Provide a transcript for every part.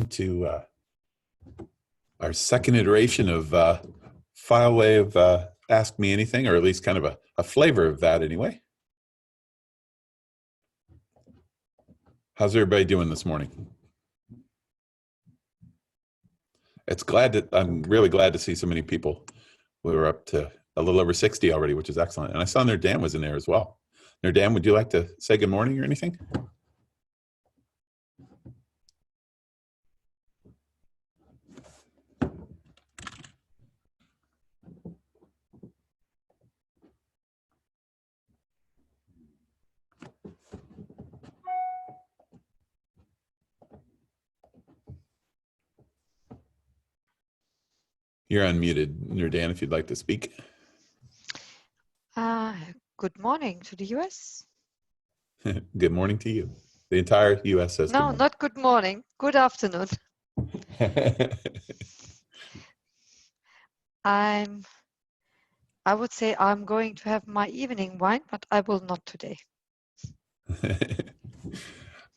to our second iteration of FileWave Ask Me Anything, or at least kind of a flavor of that anyway. How's everybody doing this morning? I'm really glad to see so many people. We were up to a little over 60 already, which is excellent. And I saw Nerdam was in there as well. Nerdam, would you like to say good morning or anything? You're unmuted, Nerdam, if you'd like to speak. Good morning to the US. Good morning to you. The entire US says No, not good morning. Good afternoon. I would say I'm going to have my evening wine, but I will not today.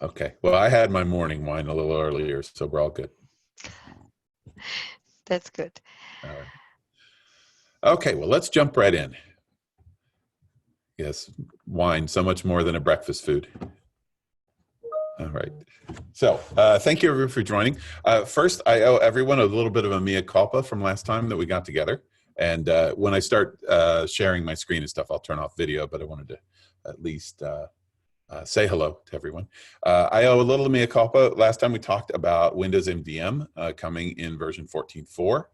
Okay. Well, I had my morning wine a little earlier, so we're all good. That's good. All right. Okay, well, let's jump right in. Yes, wine, so much more than a breakfast food. All right. So thank you everyone for joining. First, I owe everyone a little bit of a mea culpa from last time that we got together. And when I start sharing my screen and stuff, I'll turn off video, but I wanted to at least say hello to everyone. I owe a little mea culpa. Last time we talked about Windows MDM coming in version 14.4.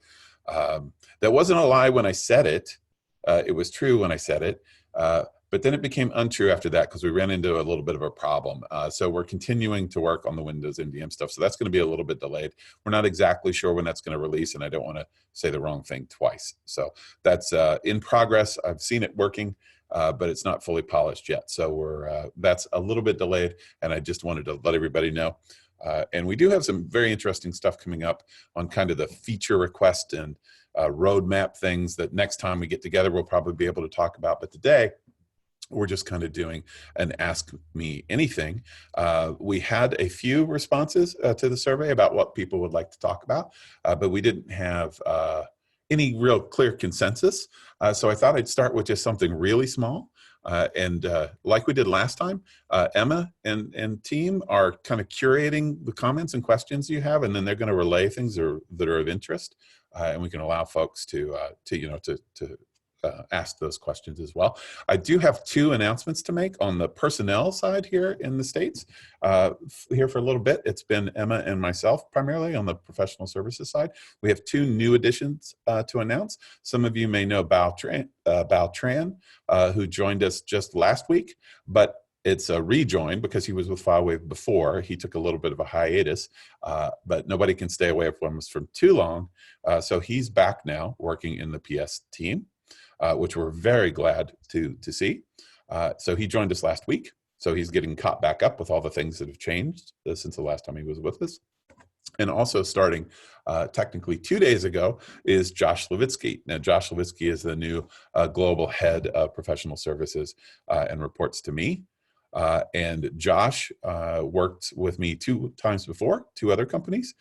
That wasn't a lie when I said it. It was true when I said it. But then it became untrue after that because we ran into a little bit of a problem. So we're continuing to work on the Windows MDM stuff. So that's going to be a little bit delayed. We're not exactly sure when that's going to release, and I don't want to say the wrong thing twice. So that's in progress. I've seen it working, but it's not fully polished yet. So that's a little bit delayed, and I just wanted to let everybody know. And we do have some very interesting stuff coming up on kind of the feature request and roadmap things that next time we get together, we'll probably be able to talk about. But today, we're just kind of doing an Ask Me Anything. We had a few responses to the survey about what people would like to talk about, but we didn't have any real clear consensus. So I thought I'd start with just something really small. And like we did last time, Emma and team are kind of curating the comments and questions you have, and then they're going to relay things that are of interest, and we can allow folks to ask those questions as well. I do have two announcements to make on the personnel side here in the States. Here for a little bit, it's been Emma and myself primarily on the professional services side. We have two new additions to announce. Some of you may know Bao Tran, who joined us just last week, but it's a rejoin because he was with FileWave before. He took a little bit of a hiatus, but nobody can stay away from us for too long. So he's back now working in the PS team. Which we're very glad to see. So he joined us last week. So he's getting caught back up with all the things that have changed since the last time he was with us. And also starting technically 2 days ago is Josh Levitsky. Now, Josh Levitsky is the new global head of professional services and reports to me. And Josh worked with me 2 times before, 2 other companies.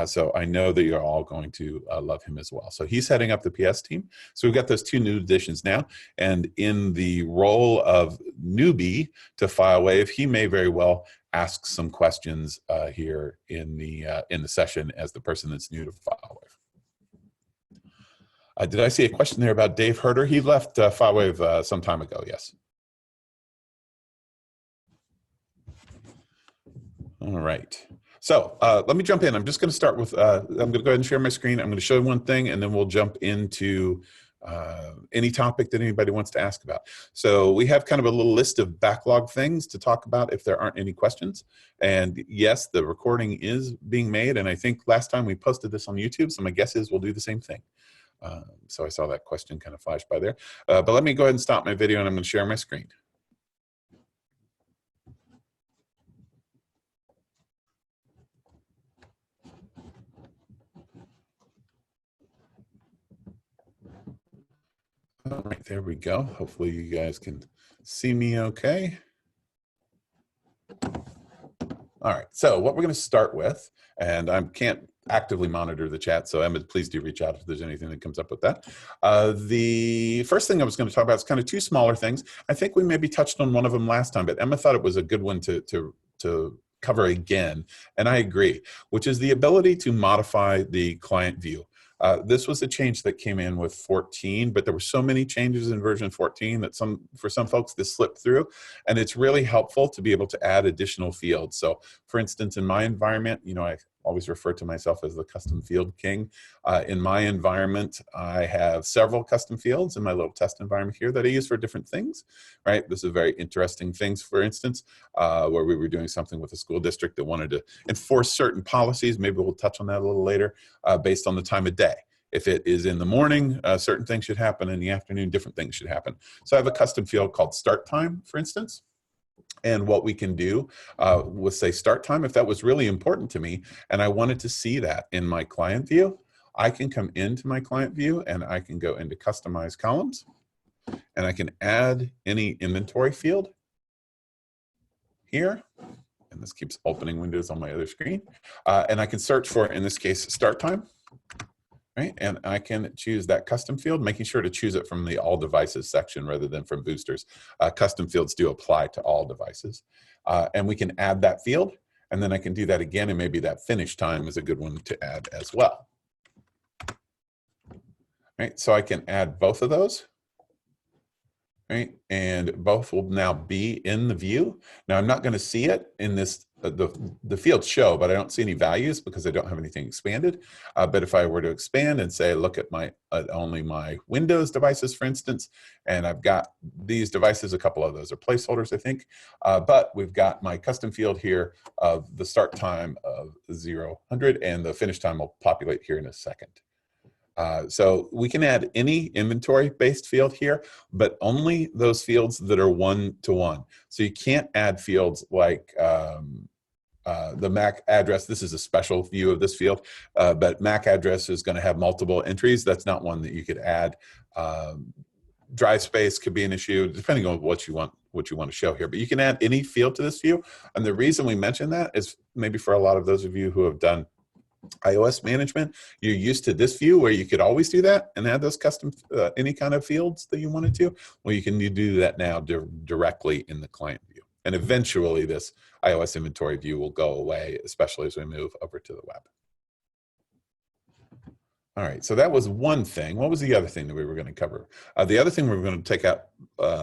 So I know that you're all going to love him as well. So he's heading up the PS team. So we've got those 2 new additions now. And in the role of newbie to FileWave, he may very well ask some questions here in the session as the person that's new to FileWave. Did I see a question there about Dave Herder? He left FileWave some time ago, yes. All right. So let me jump in. I'm just going to start with, I'm going to go ahead and share my screen. I'm going to show you one thing, and then we'll jump into any topic that anybody wants to ask about. So we have kind of a little list of backlog things to talk about if there aren't any questions. And yes, the recording is being made. And I think last time we posted this on YouTube, so my guess is we'll do the same thing. So I saw that question kind of flash by there. But let me go ahead and stop my video, and I'm going to share my screen. All right, there we go. Hopefully you guys can see me okay. All right, so what we're going to start with, and I can't actively monitor the chat, so Emma, please do reach out if there's anything that comes up with that. The first thing I was going to talk about is kind of two smaller things. I think we maybe touched on one of them last time, but Emma thought it was a good one to cover again, and I agree, which is the ability to modify the client view. This was a change that came in with 14, but there were so many changes in version 14 that for some folks this slipped through, and it's really helpful to be able to add additional fields. So for instance, in my environment, you know, I always refer to myself as the custom field king. In my environment, I have several custom fields in my little test environment here that I use for different things, right? This is very interesting things, for instance, where we were doing something with a school district that wanted to enforce certain policies. Maybe we'll touch on that a little later, based on the time of day. If it is in the morning, certain things should happen. In the afternoon, different things should happen. So I have a custom field called start time, for instance. And what we can do with, say, start time, if that was really important to me and I wanted to see that in my client view, I can come into my client view and I can go into customize columns and I can add any inventory field here. And this keeps opening windows on my other screen. And I can search for, in this case, start time. Right, and I can choose that custom field, making sure to choose it from the all devices section rather than from boosters. Custom fields do apply to all devices. And we can add that field, and then I can do that again, and maybe that finish time is a good one to add as well. Right, so I can add both of those. Right, and both will now be in the view. Now I'm not going to see it in this the fields show, but I don't see any values because I don't have anything expanded. But if I were to expand and say, look at my only my Windows devices, for instance, and I've got these devices, a couple of those are placeholders, I think, but we've got my custom field here of the start time of 0-100, and the finish time will populate here in a second. So we can add any inventory-based field here, but only those fields that are one-to-one. So you can't add fields like the MAC address. This is a special view of this field, but MAC address is going to have multiple entries. That's not one that you could add. Drive space could be an issue, depending on what you want to show here. But you can add any field to this view. And the reason we mention that is maybe for a lot of those of you who have done iOS management, you're used to this view where you could always do that and add those custom any kind of fields that you wanted to. Well, you can do that now directly in the client view. And eventually this iOS inventory view will go away, especially as we move over to the web. All right, so that was one thing. What was the other thing that we were going to cover? The other thing we were going to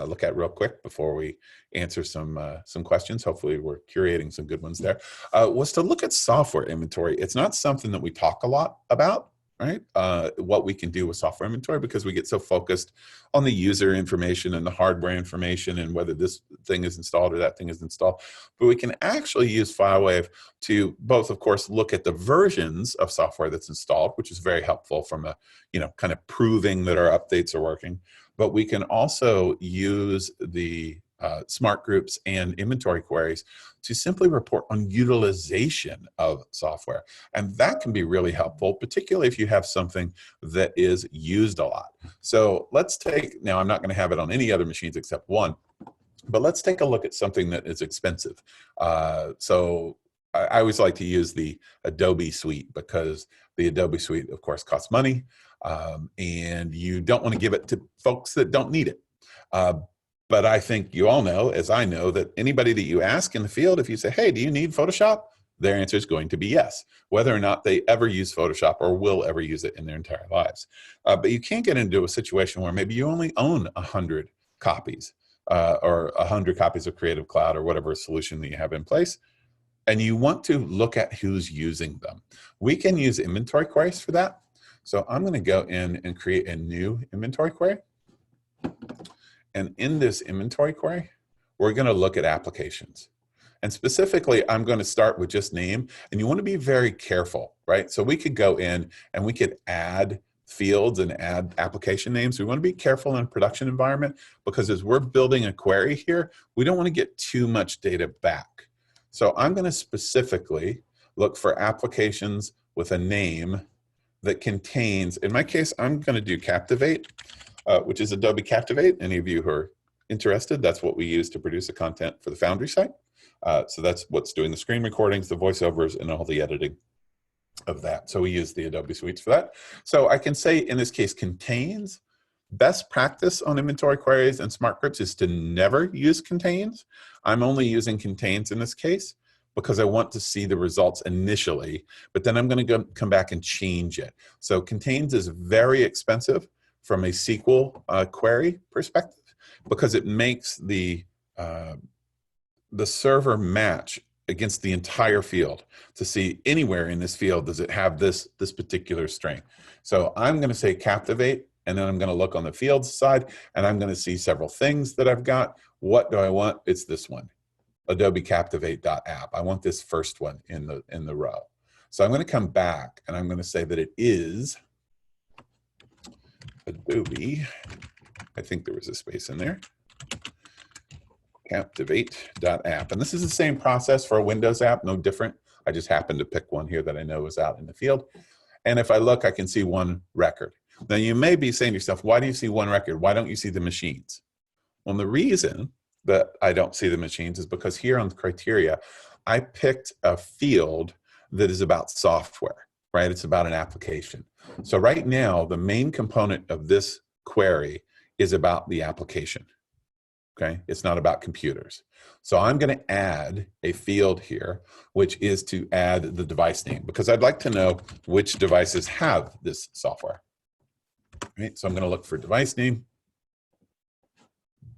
look at real quick before we answer some questions. Hopefully we're curating some good ones there. Was to look at software inventory. It's not something that we talk a lot about, right? What we can do with software inventory, because we get so focused on the user information and the hardware information and whether this thing is installed or that thing is installed. But we can actually use FileWave to both, of course, look at the versions of software that's installed, which is very helpful from a, kind of proving that our updates are working. But we can also use the smart groups and inventory queries to simply report on utilization of software. And that can be really helpful, particularly if you have something that is used a lot. So let's take, now I'm not going to have it on any other machines except one, but let's take a look at something that is expensive. So I always like to use the Adobe suite because the Adobe suite, of course, costs money, and you don't want to give it to folks that don't need it. But I think you all know, as I know, that anybody that you ask in the field, if you say, hey, do you need Photoshop? Their answer is going to be yes, whether or not they ever use Photoshop or will ever use it in their entire lives. But you can't get into a situation where maybe you only own 100 copies or 100 copies of Creative Cloud or whatever solution that you have in place, and you want to look at who's using them. We can use inventory queries for that. So I'm going to go in and create a new inventory query. And in this inventory query, we're going to look at applications. And specifically, I'm going to start with just name. And you want to be very careful, right? So we could go in and we could add fields and add application names. We want to be careful in a production environment because as we're building a query here, we don't want to get too much data back. So I'm going to specifically look for applications with a name that contains, in my case, I'm going to do Captivate, which is Adobe Captivate. Any of you who are interested, that's what we use to produce the content for the Foundry site. So that's what's doing the screen recordings, the voiceovers, and all the editing of that. So we use the Adobe suites for that. So I can say in this case contains. Best practice on inventory queries and smart grips is to never use contains. I'm only using contains in this case because I want to see the results initially, but then I'm going to come back and change it. So contains is very expensive from a SQL query perspective because it makes the server match against the entire field to see anywhere in this field does it have this particular string. So I'm going to say captivate, and then I'm going to look on the fields side, and I'm going to see several things that I've got. What do I want? It's this one, Adobe Captivate.app. I want this first one in the row. So I'm going to come back, and I'm going to say that it is Adobe. I think there was a space in there. Captivate.app. And this is the same process for a Windows app, no different. I just happened to pick one here that I know is out in the field. And if I look, I can see one record. Now, you may be saying to yourself, why do you see one record? Why don't you see the machines? Well, the reason that I don't see the machines is because here on the criteria, I picked a field that is about software, right? It's about an application. So right now, the main component of this query is about the application, okay? It's not about computers. So I'm going to add a field here, which is to add the device name, because I'd like to know which devices have this software. Right, so I'm going to look for device name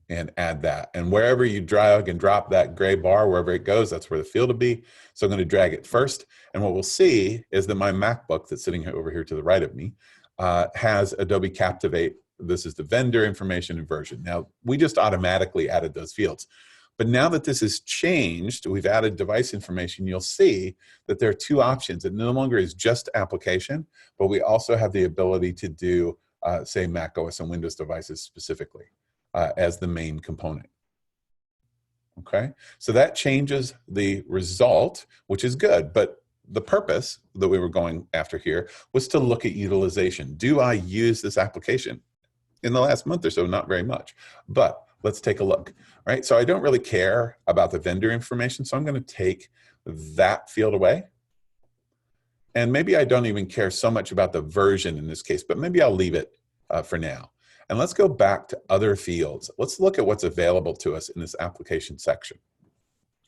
and add that. And wherever you drag and drop that gray bar, wherever it goes, that's where the field will be. So I'm going to drag it first. And what we'll see is that my MacBook that's sitting over here to the right of me has Adobe Captivate. This is the vendor information and version. Now, we just automatically added those fields. But now that this has changed, we've added device information, you'll see that there are two options. It no longer is just application, but we also have the ability to do, say, Mac OS and Windows devices specifically as the main component. Okay, so that changes the result, which is good. But the purpose that we were going after here was to look at utilization. Do I use this application? In the last month or so, not very much. But let's take a look, right? So I don't really care about the vendor information, so I'm going to take that field away. And maybe I don't even care so much about the version in this case, but maybe I'll leave it for now. And let's go back to other fields. Let's look at what's available to us in this application section,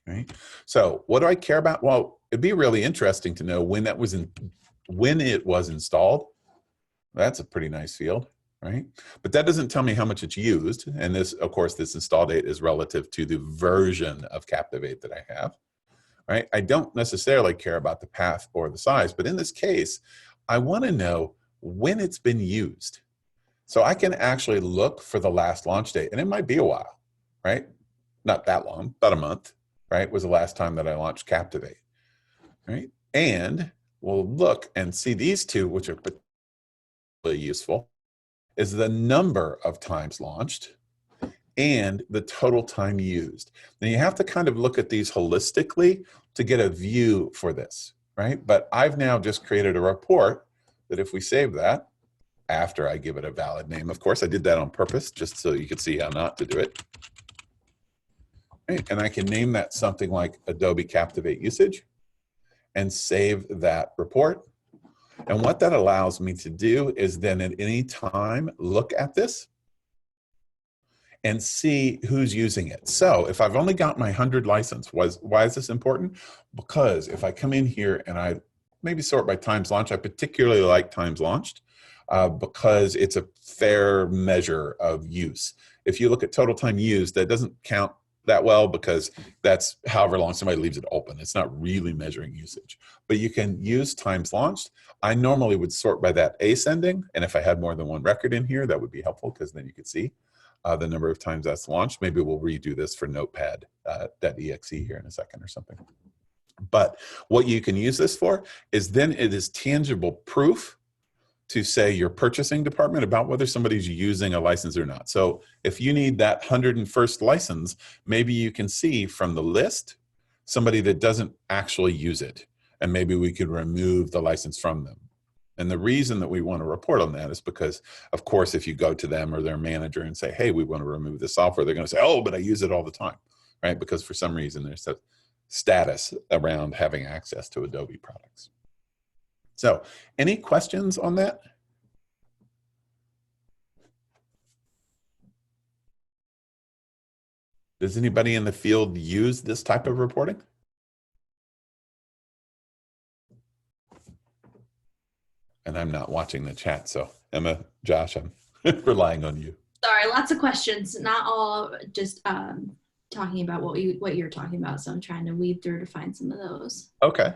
right? So what do I care about? Well, it'd be really interesting to know when it was installed. That's a pretty nice field. Right? But that doesn't tell me how much it's used. And this, of course, this install date is relative to the version of Captivate that I have. Right? I don't necessarily care about the path or the size, but in this case, I want to know when it's been used. So I can actually look for the last launch date, and it might be a while, right? Not that long, about a month, right? Was the last time that I launched Captivate, right? And we'll look and see these two, which are particularly useful, is the number of times launched and the total time used. Now you have to kind of look at these holistically to get a view for this, right? But I've now just created a report that if we save that, after I give it a valid name, of course I did that on purpose just so you could see how not to do it. Right? And I can name that something like Adobe Captivate usage and save that report. And what that allows me to do is then at any time look at this and see who's using it. So if I've only got my 100 license, why is this important? Because if I come in here and I maybe sort by times launched, I particularly like times launched because it's a fair measure of use. If you look at total time used, that doesn't count that well because that's however long somebody leaves it open. It's not really measuring usage. But you can use times launched. I normally would sort by that ascending, and if I had more than one record in here, that would be helpful because then you could see the number of times that's launched. Maybe we'll redo this for notepad.exe here in a second or something. But what you can use this for is then it is tangible proof to say your purchasing department about whether somebody's using a license or not. So if you need that 101st license, maybe you can see from the list somebody that doesn't actually use it, and maybe we could remove the license from them. And the reason that we want to report on that is because, of course, if you go to them or their manager and say, hey, we want to remove this software, they're going to say, oh, but I use it all the time, right? Because for some reason there's status around having access to Adobe products. So any questions on that? Does anybody in the field use this type of reporting? And I'm not watching the chat, so Emma, Josh, I'm relying on you. Sorry, lots of questions, not all just talking about what you're talking about. So I'm trying to weed through to find some of those. Okay.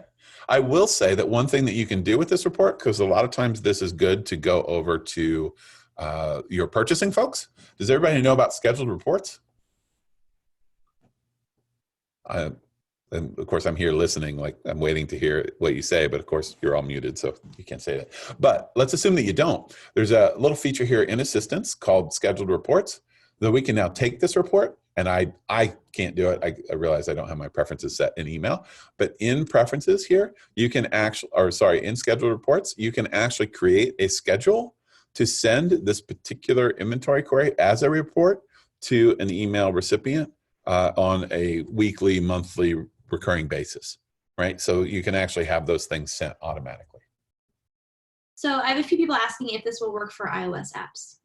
I will say that one thing that you can do with this report, because a lot of times this is good to go over to your purchasing folks. Does everybody know about scheduled reports? And of course, I'm here listening, like I'm waiting to hear what you say, but of course, you're all muted, so you can't say that. But let's assume that you don't. There's a little feature here in Assistance called Scheduled Reports that we can now take this report, and I can't do it. I realize I don't have my preferences set in email, but in Preferences here, you can actually, or sorry, in Scheduled Reports, you can actually create a schedule to send this particular inventory query as a report to an email recipient on a weekly, monthly, recurring basis, right? So you can actually have those things sent automatically. So I have a few people asking if this will work for iOS apps.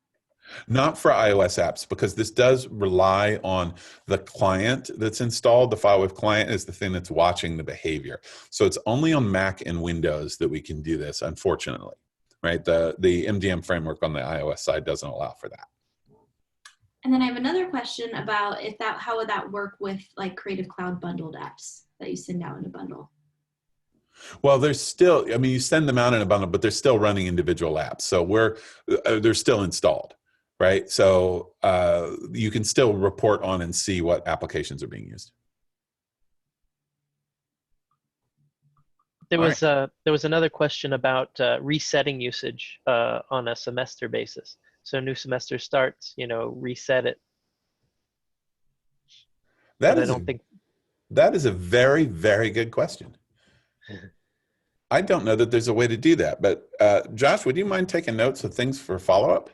Not for iOS apps, because this does rely on the client that's installed. The FileWave client is the thing that's watching the behavior. So it's only on Mac and Windows that we can do this, unfortunately, right? The MDM framework on the iOS side doesn't allow for that. And then I have another question about how would that work with like Creative Cloud bundled apps that you send out in a bundle? Well, there's still, I mean, you send them out in a bundle, but they're still running individual apps. So they're still installed, right? So you can still report on and see what applications are being used. There was another question about resetting usage on a semester basis. So new semester starts, reset it. That is a very, very good question. I don't know that there's a way to do that, but Josh, would you mind taking notes of things for follow-up?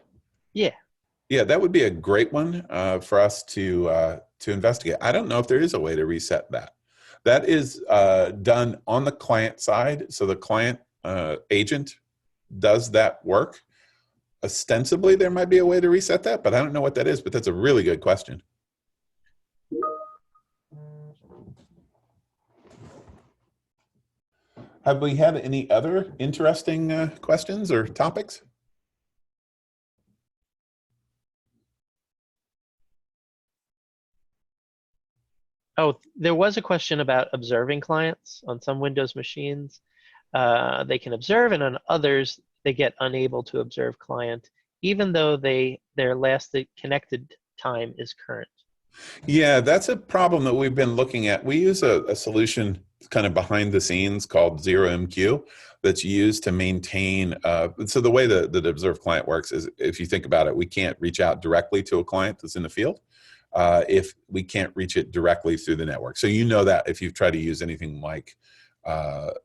Yeah. Yeah, that would be a great one for us to investigate. I don't know if there is a way to reset that. That is done on the client side. So the client agent does that work. Ostensibly, there might be a way to reset that, but I don't know what that is, but that's a really good question. Have we had any other interesting questions or topics? Oh, there was a question about observing clients on some Windows machines. They can observe, and on others, they get unable to observe client, even though their last connected time is current. Yeah, that's a problem that we've been looking at. We use a solution kind of behind the scenes called ZeroMQ that's used to maintain. So the way that the observe client works is, if you think about it, we can't reach out directly to a client that's in the field if we can't reach it directly through the network. So you know that if you've tried to use anything like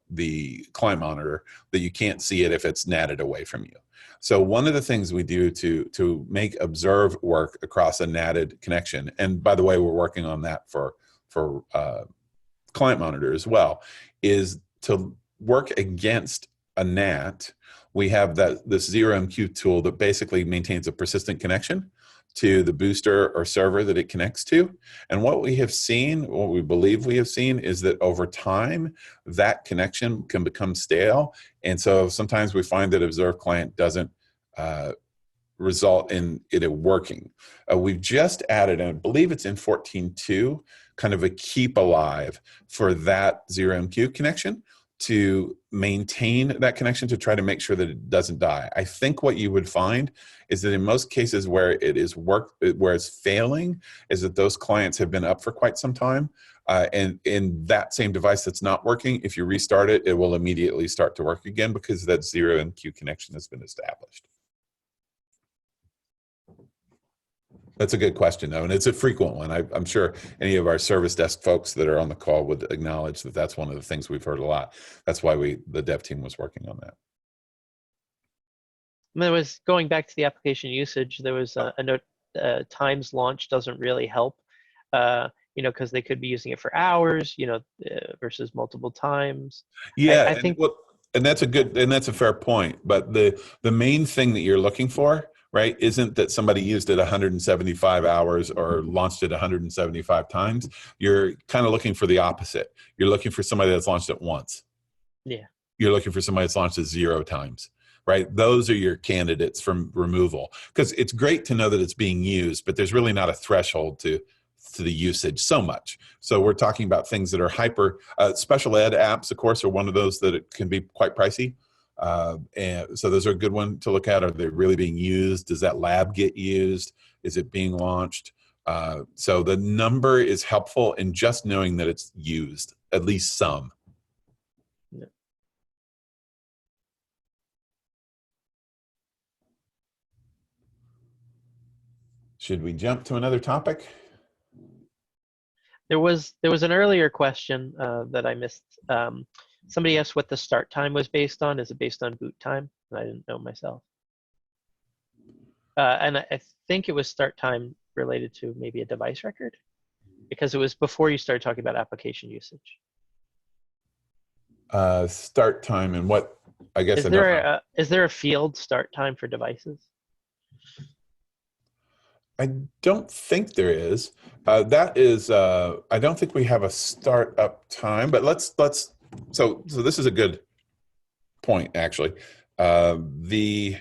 the client monitor, that you can't see it if it's natted away from you. So one of the things we do to make observe work across a natted connection, and by the way, we're working on that for client monitor as well, is to work against a NAT. We have this ZeroMQ tool that basically maintains a persistent connection to the booster or server that it connects to. And what we have seen, what we believe we have seen, is that over time, that connection can become stale. And so sometimes we find that observe client doesn't result in it working. We've just added, and I believe it's in 14.2, kind of a keep alive for that ZeroMQ connection to maintain that connection, to try to make sure that it doesn't die. I think what you would find is that in most cases where it's failing, is that those clients have been up for quite some time. And in that same device that's not working, if you restart it, it will immediately start to work again because that ZeroMQ connection has been established. That's a good question, though, and it's a frequent one. I'm sure any of our service desk folks that are on the call would acknowledge that that's one of the things we've heard a lot. That's why the dev team was working on that. There was, going back to the application usage, there was a note, times launch doesn't really help. because they could be using it for hours, versus multiple times. Yeah, I think and that's a fair point. But the main thing that you're looking for, right, isn't that somebody used it 175 hours or launched it 175 times. You're kind of looking for the opposite. You're looking for somebody that's launched it once. yeah. You're looking for somebody that's launched it 0 times, right? Those are your candidates from removal, because it's great to know that it's being used, but there's really not a threshold to the usage so much. So we're talking about things that are hyper special ed apps, of course, are one of those that it can be quite pricey. And so those are a good one to look at. Are they really being used? Does that lab get used? Is it being launched? So the number is helpful in just knowing that it's used, at least some. Yeah. Should we jump to another topic? There was an earlier question that I missed. Somebody asked what the start time was based on. Is it based on boot time? And I didn't know myself. And I think it was start time related to maybe a device record, because it was before you started talking about application usage. Start time and what? I guess Is there a field start time for devices? I don't think there is. That is, I don't think we have a startup time, but so this is a good point, actually. The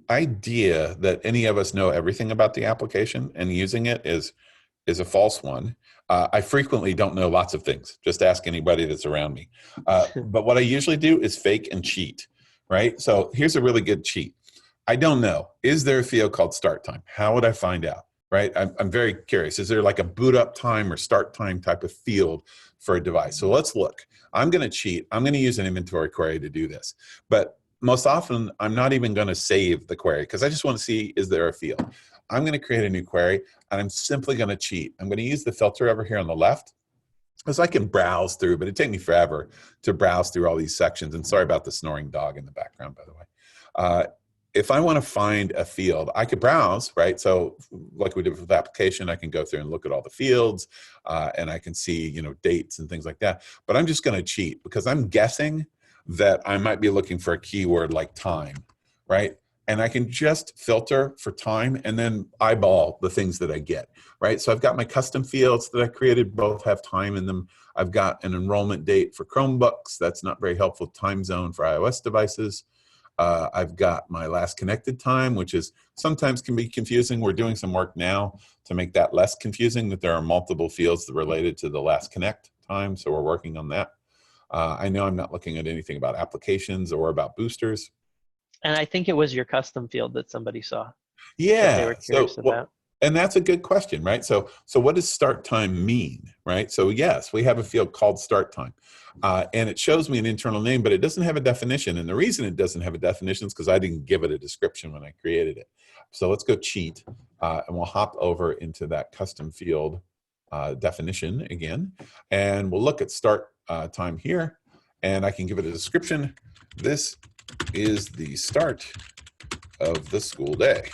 idea that any of us know everything about the application and using it is a false one. I frequently don't know lots of things. Just ask anybody that's around me. But what I usually do is fake and cheat, right? So here's a really good cheat. I don't know. Is there a field called start time? How would I find out, right? I'm very curious. Is there like a boot up time or start time type of field for a device? So let's look. I'm going to cheat. I'm going to use an inventory query to do this. But most often, I'm not even going to save the query because I just want to see, is there a field? I'm going to create a new query, and I'm simply going to cheat. I'm going to use the filter over here on the left, because I can browse through, but it'd take me forever to browse through all these sections. And sorry about the snoring dog in the background, by the way. If I want to find a field, I could browse, right? So like we did with the application, I can go through and look at all the fields, and I can see, dates and things like that. But I'm just going to cheat because I'm guessing that I might be looking for a keyword like time, right? And I can just filter for time and then eyeball the things that I get, right? So I've got my custom fields that I created, both have time in them. I've got an enrollment date for Chromebooks. That's not very helpful. Time zone for iOS devices. I've got my last connected time, which is sometimes can be confusing. We're doing some work now to make that less confusing, that there are multiple fields that are related to the last connect time. So we're working on that. I know I'm not looking at anything about applications or about boosters. And I think it was your custom field that somebody saw. Yeah. That they were curious about. And that's a good question, right? So what does start time mean, right? So yes, we have a field called start time. And it shows me an internal name, but it doesn't have a definition. And the reason it doesn't have a definition is because I didn't give it a description when I created it. So let's go cheat, and we'll hop over into that custom field definition again. And we'll look at start time here. And I can give it a description. This is the start of the school day.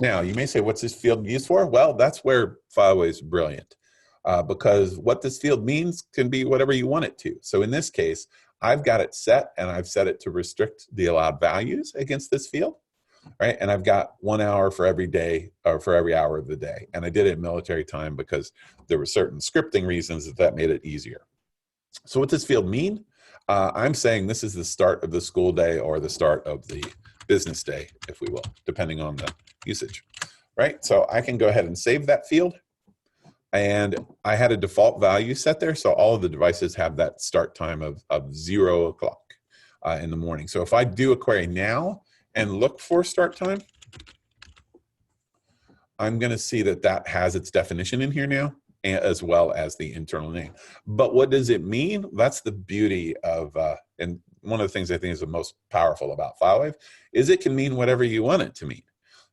Now, you may say, what's this field used for? Well, that's where FileWave is brilliant, because what this field means can be whatever you want it to. So in this case, I've got it set, and I've set it to restrict the allowed values against this field, right? And I've got 1 hour for every day, or for every hour of the day. And I did it in military time because there were certain scripting reasons that made it easier. So what does this field mean? I'm saying this is the start of the school day or the start of the business day, if we will, depending on the usage, right? So I can go ahead and save that field. And I had a default value set there. So all of the devices have that start time of 0 o'clock in the morning. So if I do a query now and look for start time, I'm going to see that that has its definition in here now, as well as the internal name. But what does it mean? That's the beauty of, and one of the things I think is the most powerful about FileWave, is it can mean whatever you want it to mean.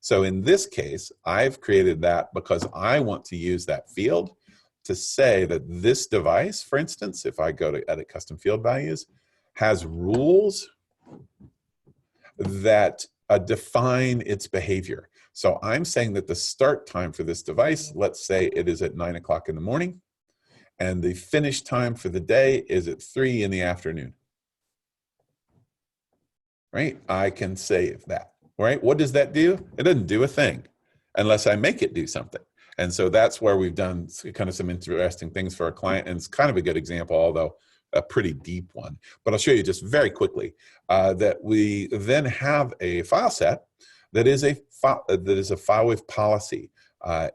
So in this case, I've created that because I want to use that field to say that this device, for instance, if I go to edit custom field values, has rules that define its behavior. So I'm saying that the start time for this device, let's say it is at 9 o'clock in the morning, and the finish time for the day is at 3 in the afternoon. Right? I can save that. Right? What does that do? It doesn't do a thing unless I make it do something. And so that's where we've done kind of some interesting things for our client. And it's kind of a good example, although a pretty deep one. But I'll show you just very quickly that we then have a file set that is a FileWave policy.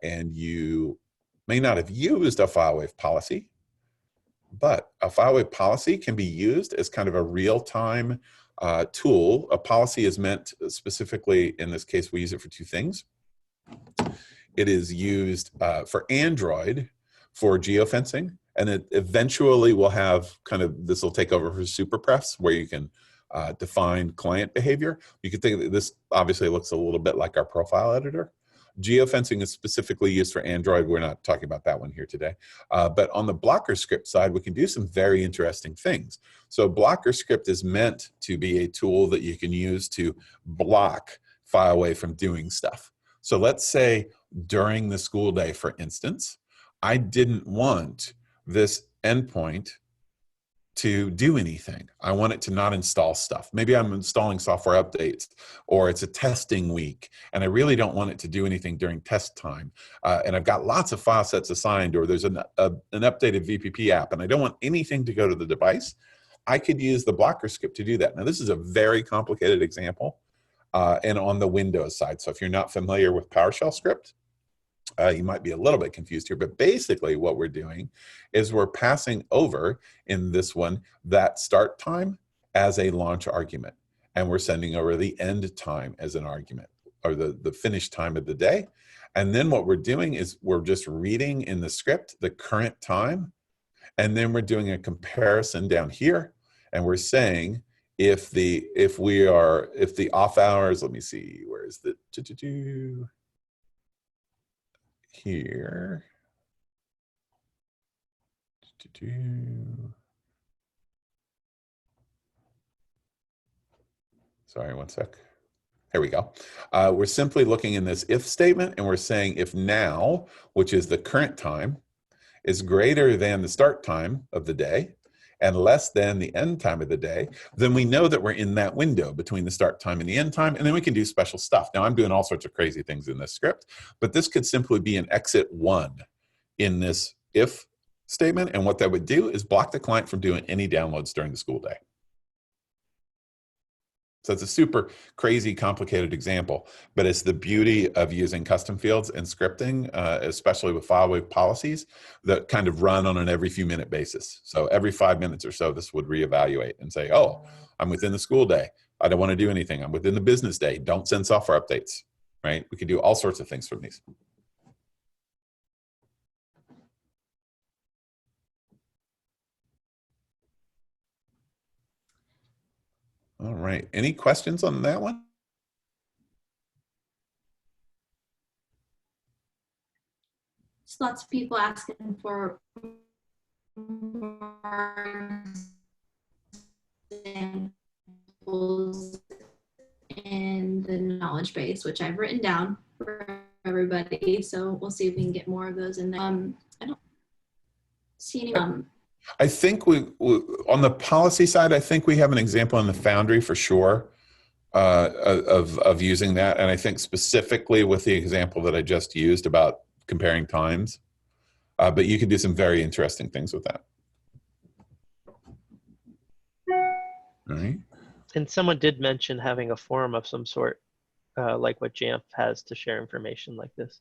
And you may not have used a FileWave policy, but a FileWave policy can be used as kind of a real-time tool. A policy is meant specifically, in this case, we use it for two things. It is used for Android for geofencing, and it eventually will have kind of, this will take over for SuperPrefs, where you can define client behavior. You can think that this obviously looks a little bit like our profile editor. Geofencing is specifically used for Android. We're not talking about that one here today. But on the blocker script side, we can do some very interesting things. So blocker script is meant to be a tool that you can use to block FileWave from doing stuff. So let's say during the school day, for instance, I didn't want this endpoint to do anything. I want it to not install stuff. Maybe I'm installing software updates, or it's a testing week, and I really don't want it to do anything during test time. And I've got lots of file sets assigned, or there's an updated VPP app, and I don't want anything to go to the device. I could use the blocker script to do that. Now, this is a very complicated example, and on the Windows side. So if you're not familiar with PowerShell script, you might be a little bit confused here, but basically what we're doing is we're passing over, in this one, that start time as a launch argument. And we're sending over the end time as an argument, or the finish time of the day. And then what we're doing is we're just reading in the script the current time. And then we're doing a comparison down here. And we're saying if the off hours, let me see, where is the here. Sorry, one sec. Here we go. We're simply looking in this if statement, and we're saying if now, which is the current time, is greater than the start time of the day and less than the end time of the day, then we know that we're in that window between the start time and the end time, and then we can do special stuff. Now, I'm doing all sorts of crazy things in this script, but this could simply be an exit 1 in this if statement, and what that would do is block the client from doing any downloads during the school day. So it's a super crazy, complicated example, but it's the beauty of using custom fields and scripting, especially with FileWave policies that kind of run on an every few minute basis. So every 5 minutes or so, this would reevaluate and say, oh, I'm within the school day. I don't want to do anything. I'm within the business day. Don't send software updates, right? We can do all sorts of things from these. All right. Any questions on that one? Just lots of people asking for more examples in the knowledge base, which I've written down for everybody. So we'll see if we can get more of those in there. I don't see any. I think we on the policy side, I think we have an example in the Foundry for sure of using that. And I think specifically with the example that I just used about comparing times, but you can do some very interesting things with that. All right. And someone did mention having a forum of some sort, like what Jamf has to share information like this.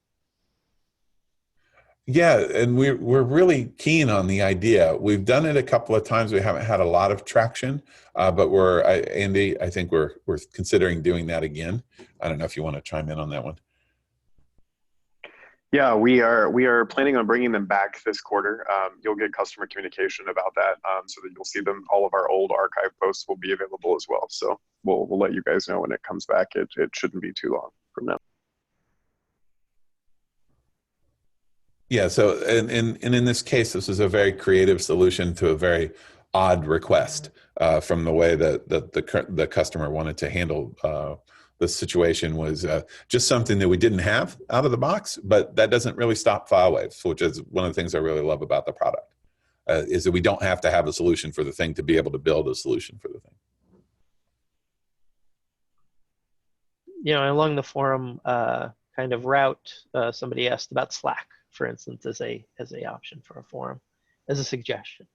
Yeah, and we're really keen on the idea. We've done it a couple of times. We haven't had a lot of traction, but Andy, I think we're considering doing that again. I don't know if you want to chime in on that one. Yeah, we are planning on bringing them back this quarter. You'll get customer communication about that, so that you'll see them. All of our old archive posts will be available as well. So we'll let you guys know when it comes back. It shouldn't be too long from now. Yeah, so and in this case, this is a very creative solution to a very odd request from the way that the customer wanted to handle the situation was just something that we didn't have out of the box, but that doesn't really stop FileWave, which is one of the things I really love about the product, is that we don't have to have a solution for the thing to be able to build a solution for the thing. You know, along the forum kind of route, somebody asked about Slack, for instance, as a option for a forum, as a suggestion.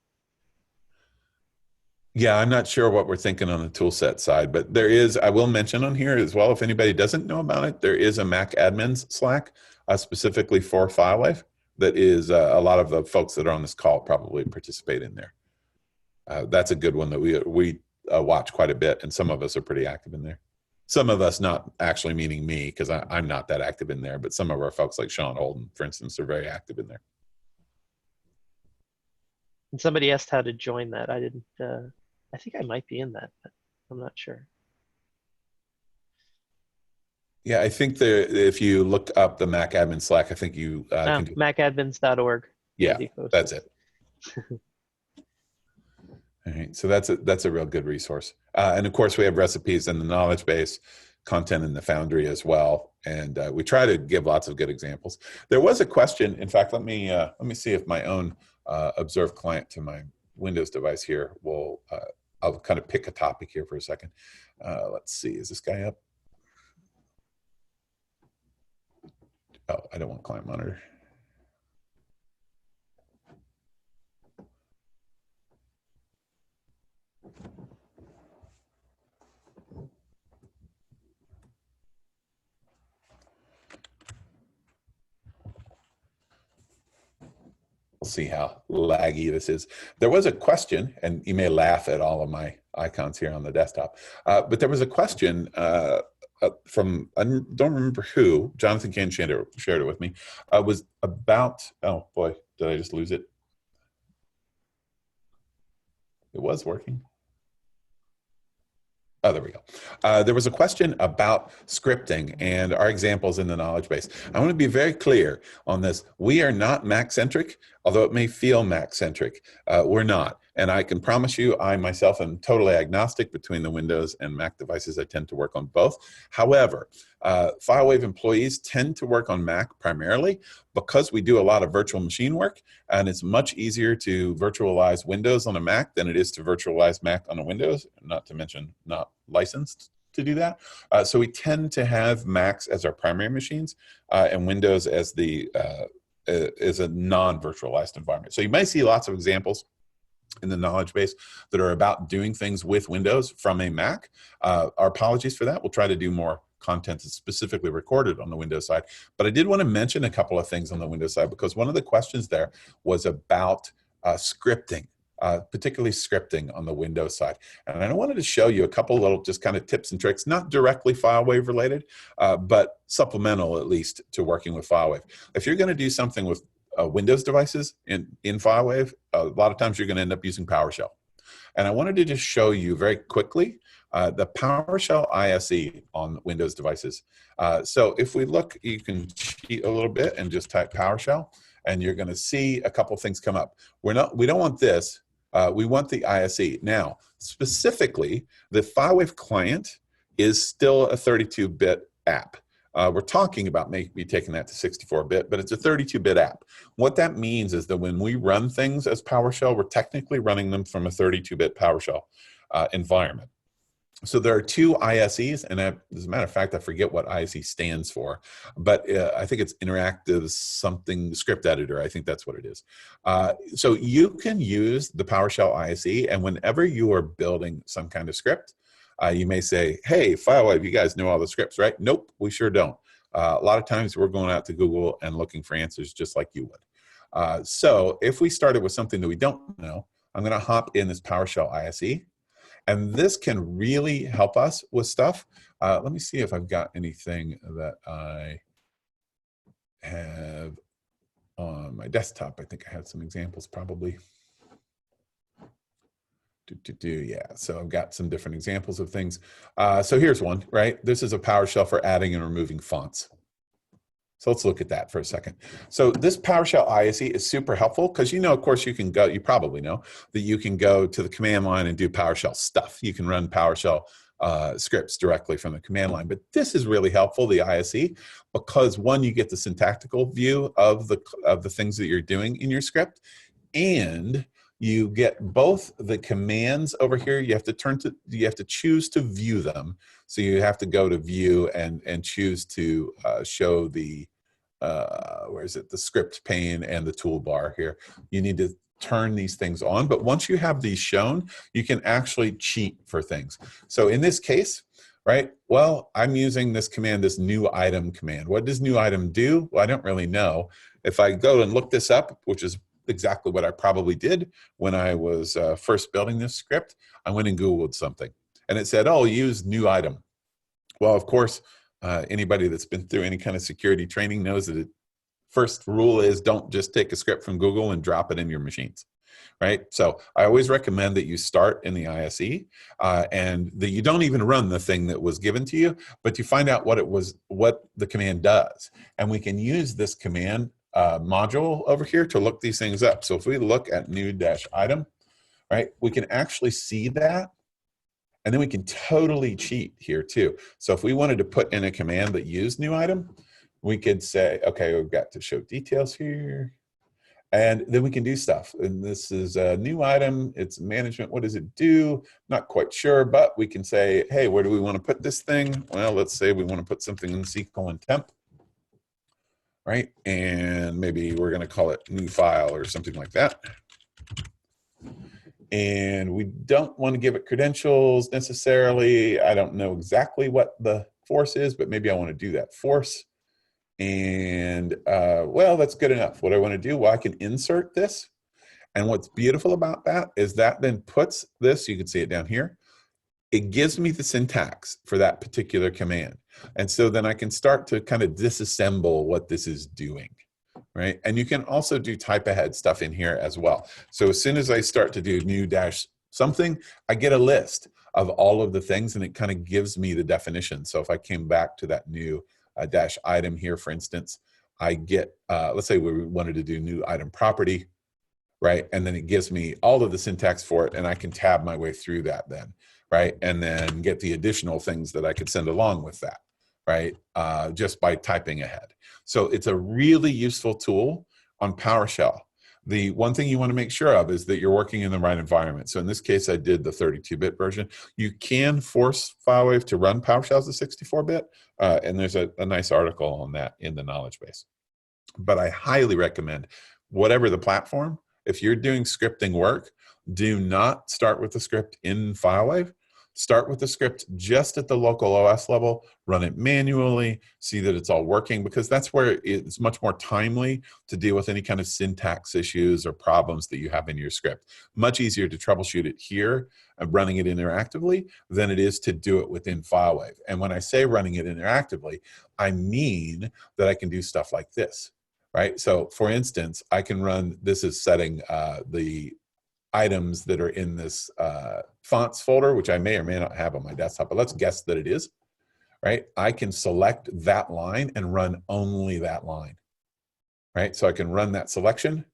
Yeah, I'm not sure what we're thinking on the toolset side, but there is, I will mention on here as well, if anybody doesn't know about it, there is a Mac admins Slack specifically for FileWave that is a lot of the folks that are on this call probably participate in there. That's a good one that we watch quite a bit, and some of us are pretty active in there. Some of us, not actually meaning me, because I'm not that active in there, but some of our folks like Sean Holden, for instance, are very active in there. And somebody asked how to join that. I didn't, I think I might be in that, but I'm not sure. Yeah, I think if you look up the Mac admin Slack, I think you can do macadmins.org. Yeah, that's it. All right, so that's a real good resource. And of course, we have recipes in the knowledge base, content in the Foundry as well, and we try to give lots of good examples. There was a question. In fact, let me see if my own Observe client to my Windows device here will. I'll kind of pick a topic here for a second. Let's see, is this guy up? Oh, I don't want client monitor. We'll see how laggy this is. There was a question, and you may laugh at all of my icons here on the desktop, but there was a question from, I don't remember who, Jonathan Kane shared it with me, was about, oh boy, did I just lose it? It was working. Oh, there we go. There was a question about scripting and our examples in the knowledge base. I want to be very clear on this. We are not Mac-centric, although it may feel Mac-centric. We're not. And I can promise you, I myself am totally agnostic between the Windows and Mac devices. I tend to work on both. However, FileWave employees tend to work on Mac primarily because we do a lot of virtual machine work, and it's much easier to virtualize Windows on a Mac than it is to virtualize Mac on a Windows, not to mention not licensed to do that. So we tend to have Macs as our primary machines and Windows as as a non-virtualized environment. So you may see lots of examples in the knowledge base that are about doing things with Windows from a Mac. Our apologies for that. We'll try to do more content that's specifically recorded on the Windows side. But I did want to mention a couple of things on the Windows side, because one of the questions there was about scripting, particularly scripting on the Windows side. And I wanted to show you a couple little just kind of tips and tricks, not directly FileWave related, but supplemental at least to working with FileWave. If you're going to do something with Windows devices in FileWave, a lot of times you're going to end up using PowerShell. And I wanted to just show you very quickly the PowerShell ISE on Windows devices. So if we look, you can cheat a little bit and just type PowerShell, and you're going to see a couple things come up. We don't want this. We want the ISE. Now, specifically, the FileWave client is still a 32-bit app. We're talking about maybe taking that to 64-bit, but it's a 32-bit app. What that means is that when we run things as PowerShell, we're technically running them from a 32-bit PowerShell environment. So there are two ISEs, and as a matter of fact, I forget what ISE stands for, but I think it's Interactive Something Script Editor. I think that's what it is. So you can use the PowerShell ISE, and whenever you are building some kind of script, you may say, hey, FileWave, you guys know all the scripts, right? Nope, we sure don't. A lot of times we're going out to Google and looking for answers just like you would. So if we started with something that we don't know, I'm going to hop in this PowerShell ISE. And this can really help us with stuff. Let me see if I've got anything that I have on my desktop. I think I have some examples probably. Yeah, so I've got some different examples of things. So here's one, right? This is a PowerShell for adding and removing fonts. So let's look at that for a second. So this PowerShell ISE is super helpful because, you know, of course, you can go, you probably know that you can go to the command line and do PowerShell stuff. You can run PowerShell scripts directly from the command line. But this is really helpful, the ISE, because one, you get the syntactical view of the things that you're doing in your script, and you get both the commands over here. You have to choose to view them. So you have to go to view and choose to show the where is it, the script pane and the toolbar here. You need to turn these things on, but once you have these shown, you can actually cheat for things. So in this case, right, well, I'm using this command, this new item command. What does new item do? Well, I don't really know. If I go and look this up, which is exactly what I probably did when I was first building this script, I went and Googled something and it said, oh, use new item. Well, of course, anybody that's been through any kind of security training knows that first rule is don't just take a script from Google and drop it in your machines, right? So I always recommend that you start in the ISE and that you don't even run the thing that was given to you, but you find out what the command does. And we can use this command module over here to look these things up. So if we look at new-item, right, we can actually see that. And then we can totally cheat here too. So if we wanted to put in a command that used new item, we could say, okay, we've got to show details here. And then we can do stuff. And this is a new item, it's management, what does it do? Not quite sure, but we can say, hey, where do we want to put this thing? Well, let's say we want to put something in C:temp, right? And maybe we're gonna call it new file or something like that. And we don't want to give it credentials necessarily. I don't know exactly what the force is, but maybe I want to do that force. And well, that's good enough. What I want to do, well, I can insert this. And what's beautiful about that is that then puts this, you can see it down here, it gives me the syntax for that particular command. And so then I can start to kind of disassemble what this is doing. Right? And you can also do type ahead stuff in here as well. So as soon as I start to do new dash something, I get a list of all of the things and it kind of gives me the definition. So if I came back to that new dash item here, for instance, I get, let's say we wanted to do new item property, right? And then it gives me all of the syntax for it and I can tab my way through that then, right? And then get the additional things that I could send along with that, right? Just by typing ahead. So it's a really useful tool on PowerShell. The one thing you want to make sure of is that you're working in the right environment. So in this case, I did the 32-bit version. You can force FileWave to run PowerShell as a 64-bit, and there's a nice article on that in the knowledge base. But I highly recommend, whatever the platform, if you're doing scripting work, do not start with the script in FileWave. Start with the script just at the local OS level, run it manually, see that it's all working, because that's where it's much more timely to deal with any kind of syntax issues or problems that you have in your script. Much easier to troubleshoot it here, running it interactively, than it is to do it within FileWave. And when I say running it interactively, I mean that I can do stuff like this, right? So for instance, I can run, this is setting the items that are in this fonts folder, which I may or may not have on my desktop, but let's guess that it is, right? I can select that line and run only that line, right? So I can run that selection,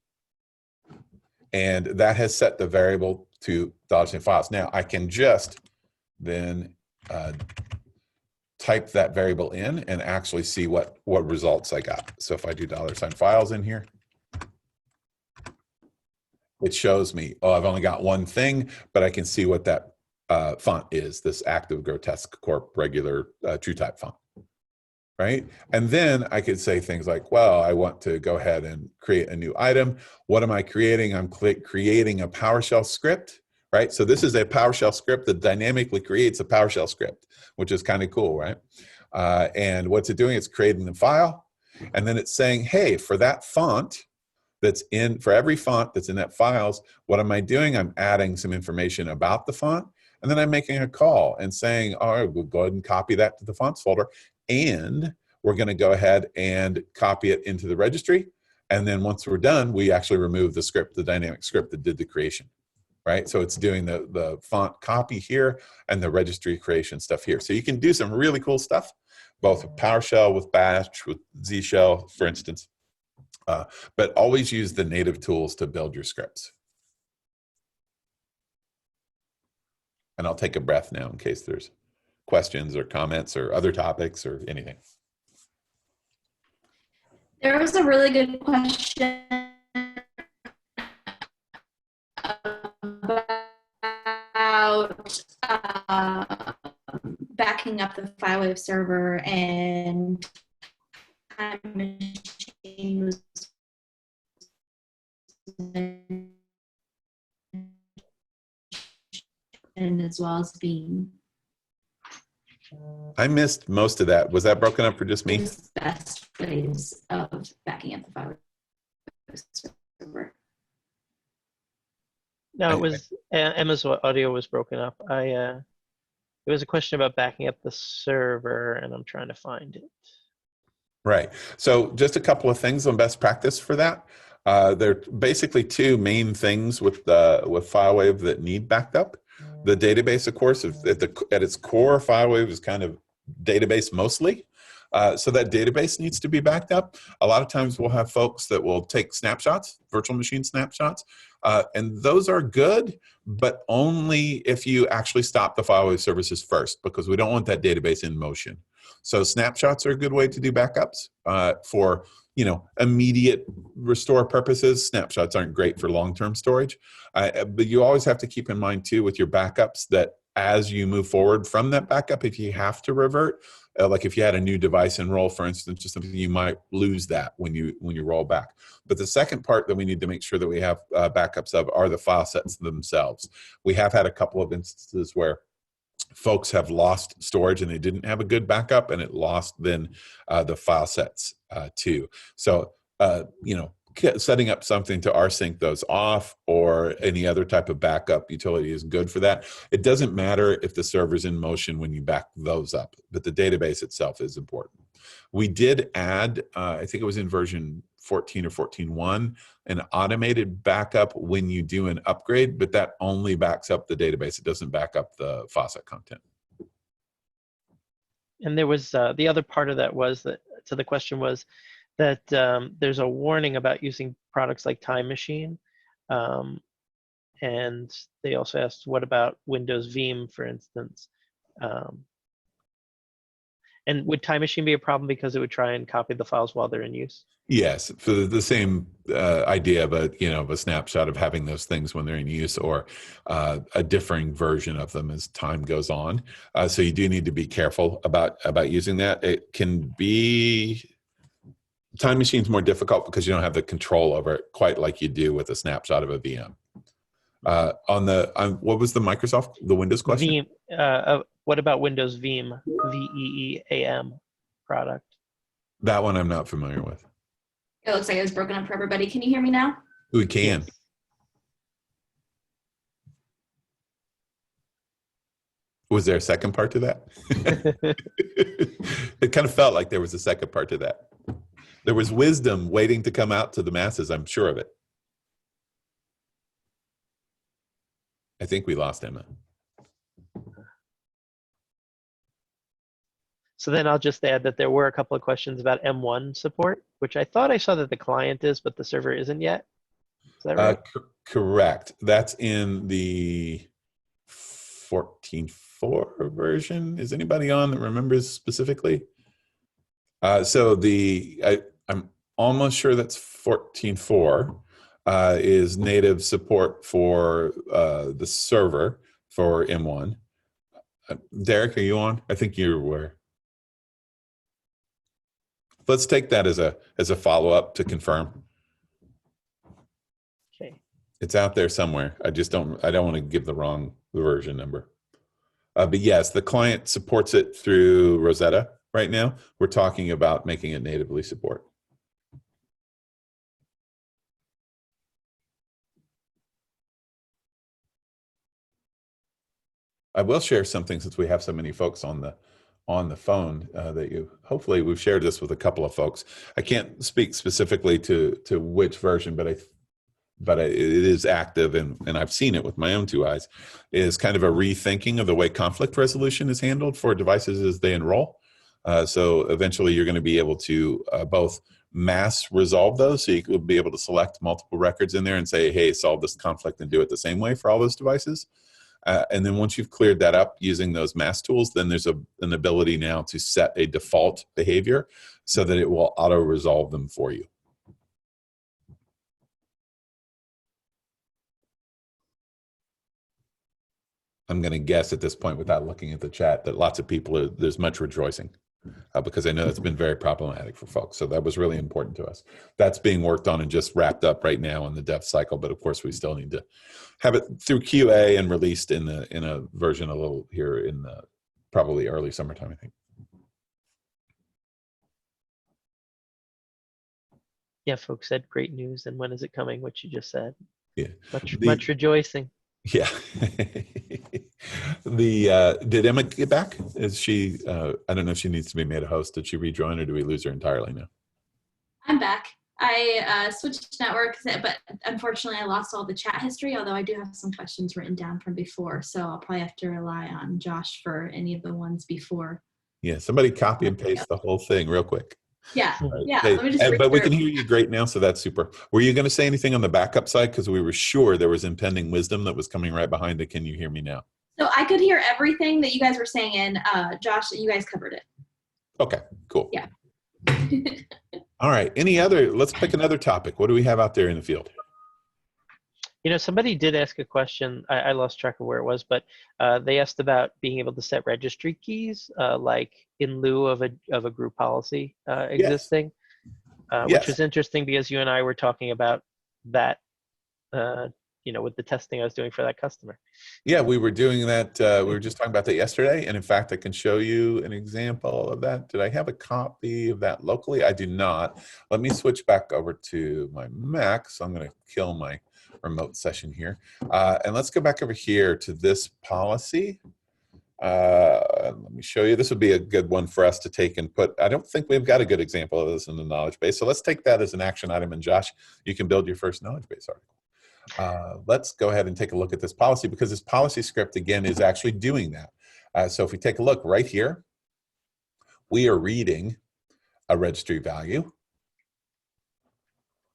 and that has set the variable to $files. Now I can just then type that variable in and actually see what results I got. So if I do $files in here, it shows me, oh, I've only got one thing, but I can see what that font is, this Active Grotesque Corp regular true type font, right? And then I could say things like, well, I want to go ahead and create a new item. What am I creating? I'm creating a PowerShell script, right? So this is a PowerShell script that dynamically creates a PowerShell script, which is kind of cool, right? And what's it doing? It's creating the file, and then it's saying, hey, for that font, for every font that's in that files, what am I doing? I'm adding some information about the font, and then I'm making a call and saying, all right, we'll go ahead and copy that to the fonts folder, and we're going to go ahead and copy it into the registry. And then once we're done, we actually remove the script, the dynamic script that did the creation, right? So it's doing the font copy here and the registry creation stuff here. So you can do some really cool stuff, both with PowerShell, with Bash, with Z Shell, for instance. But always use the native tools to build your scripts. And I'll take a breath now in case there's questions or comments or other topics or anything. There was a really good question about backing up the FileWave server, and time machine was and as well as Veeam. I missed most of that. Was that broken up for just me? Is best ways of backing up the FileWave server. No, it was Emma's audio was broken up. It was a question about backing up the server, and I'm trying to find it. Right. So just a couple of things on best practice for that. There are basically two main things with FileWave that need backed up. The database, of course, at its core, FileWave is kind of database mostly. So that database needs to be backed up. A lot of times we'll have folks that will take snapshots, virtual machine snapshots, and those are good, but only if you actually stop the FileWave services first, because we don't want that database in motion. So snapshots are a good way to do backups for immediate restore purposes. Snapshots aren't great for long-term storage, but you always have to keep in mind too with your backups that as you move forward from that backup, if you have to revert, like if you had a new device enroll, for instance, or something, you might lose that when you roll back. But the second part that we need to make sure that we have backups of are the file sets themselves. We have had a couple of instances where folks have lost storage and they didn't have a good backup, and it lost then the file sets too. So setting up something to rsync those off or any other type of backup utility is good for that. It doesn't matter if the server's in motion when you back those up, but the database itself is important. We did add, I think it was in version 14 or 14.1, an automated backup when you do an upgrade, but that only backs up the database. It doesn't back up the Faucet content. And there was the other part of that was that, so the question was that there's a warning about using products like Time Machine. And they also asked, what about Windows Veeam, for instance? And would Time Machine be a problem because it would try and copy the files while they're in use? Yes, for the same idea of a snapshot of having those things when they're in use, or a differing version of them as time goes on. So you do need to be careful about using that. It can be, Time Machine's more difficult because you don't have the control over it quite like you do with a snapshot of a VM. What was the Windows question? Veeam, what about Windows Veeam, VEEAM product? That one I'm not familiar with. It looks like it was broken up for everybody. Can you hear me now? We can. Yes. Was there a second part to that? It kind of felt like there was a second part to that. There was wisdom waiting to come out to the masses, I'm sure of it. I think we lost Emma. So then I'll just add that there were a couple of questions about M1 support, which I thought I saw that the client is, but the server isn't yet. Is that right? Correct. That's in the 14.4 version. Is anybody on that remembers specifically? So I'm almost sure that's 14.4 is native support for the server for M1. Derek, are you on? I think you're aware. Let's take that as a follow-up to confirm. Okay. It's out there somewhere. I don't want to give the wrong version number. But yes, the client supports it through Rosetta right now. We're talking about making it natively support. I will share something since we have so many folks on the phone hopefully we've shared this with a couple of folks. I can't speak specifically to which version, but it is active, and I've seen it with my own two eyes, is kind of a rethinking of the way conflict resolution is handled for devices as they enroll. So eventually you're going to be able to both mass resolve those, so you will be able to select multiple records in there and say, hey, solve this conflict and do it the same way for all those devices. And then once you've cleared that up using those mask tools, then there's an ability now to set a default behavior so that it will auto-resolve them for you. I'm going to guess at this point, without looking at the chat, that lots of people there's much rejoicing because I know it's been very problematic for folks. So that was really important to us. That's being worked on and just wrapped up right now in the dev cycle. But of course, we still need to have it through QA and released in a version a little here in the probably early summertime, I think. Yeah, folks said great news. And when is it coming? Which you just said. Yeah. Much rejoicing. Yeah. Did Emma get back? Is she, I don't know if she needs to be made a host. Did she rejoin or do we lose her entirely now? I'm back. I switched networks, but unfortunately I lost all the chat history, although I do have some questions written down from before. So I'll probably have to rely on Josh for any of the ones before. Yeah, somebody copy and paste the whole thing real quick. Yeah, Right. yeah. Hey, Let me just but we can hear you great now, so that's super. Were you going to say anything on the backup side? Because we were sure there was impending wisdom that was coming right behind it. Can you hear me now? So I could hear everything that you guys were saying, and Josh, you guys covered it. Okay, cool. Yeah. All right. Let's pick another topic. What do we have out there in the field? You know, somebody did ask a question. I lost track of where it was, but they asked about being able to set registry keys, like in lieu of a group policy existing, which was interesting because you and I were talking about that, you know, with the testing I was doing for that customer. Yeah, we were doing that. We were just talking about that yesterday. And in fact, I can show you an example of that. Did I have a copy of that locally? I do not. Let me switch back over to my Mac. So I'm going to kill my remote session here. And let's go back over here to this policy. Let me show you. This would be a good one for us to take and put. I don't think we've got a good example of this in the knowledge base. So let's take that as an action item. And Josh, you can build your first knowledge base article. Let's go ahead and take a look at this policy because this policy script, again, is actually doing that. So if we take a look right here, we are reading a registry value,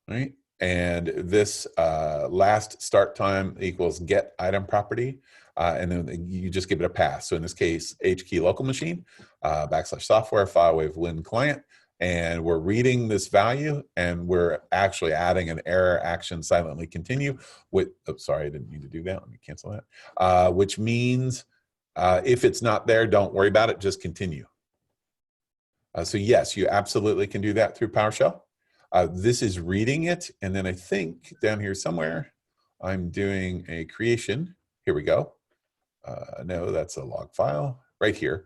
right? And this last start time equals get item property. And then you just give it a pass. So in this case, HKey local machine, / software, FileWave Win client. And we're reading this value and we're actually adding an error action silently continue with, oh, sorry, I didn't mean to do that. Let me cancel that. Which means if it's not there, don't worry about it, just continue. So yes, you absolutely can do that through PowerShell. This is reading it. And then I think down here somewhere, I'm doing a creation. Here we go. No, that's a log file right here.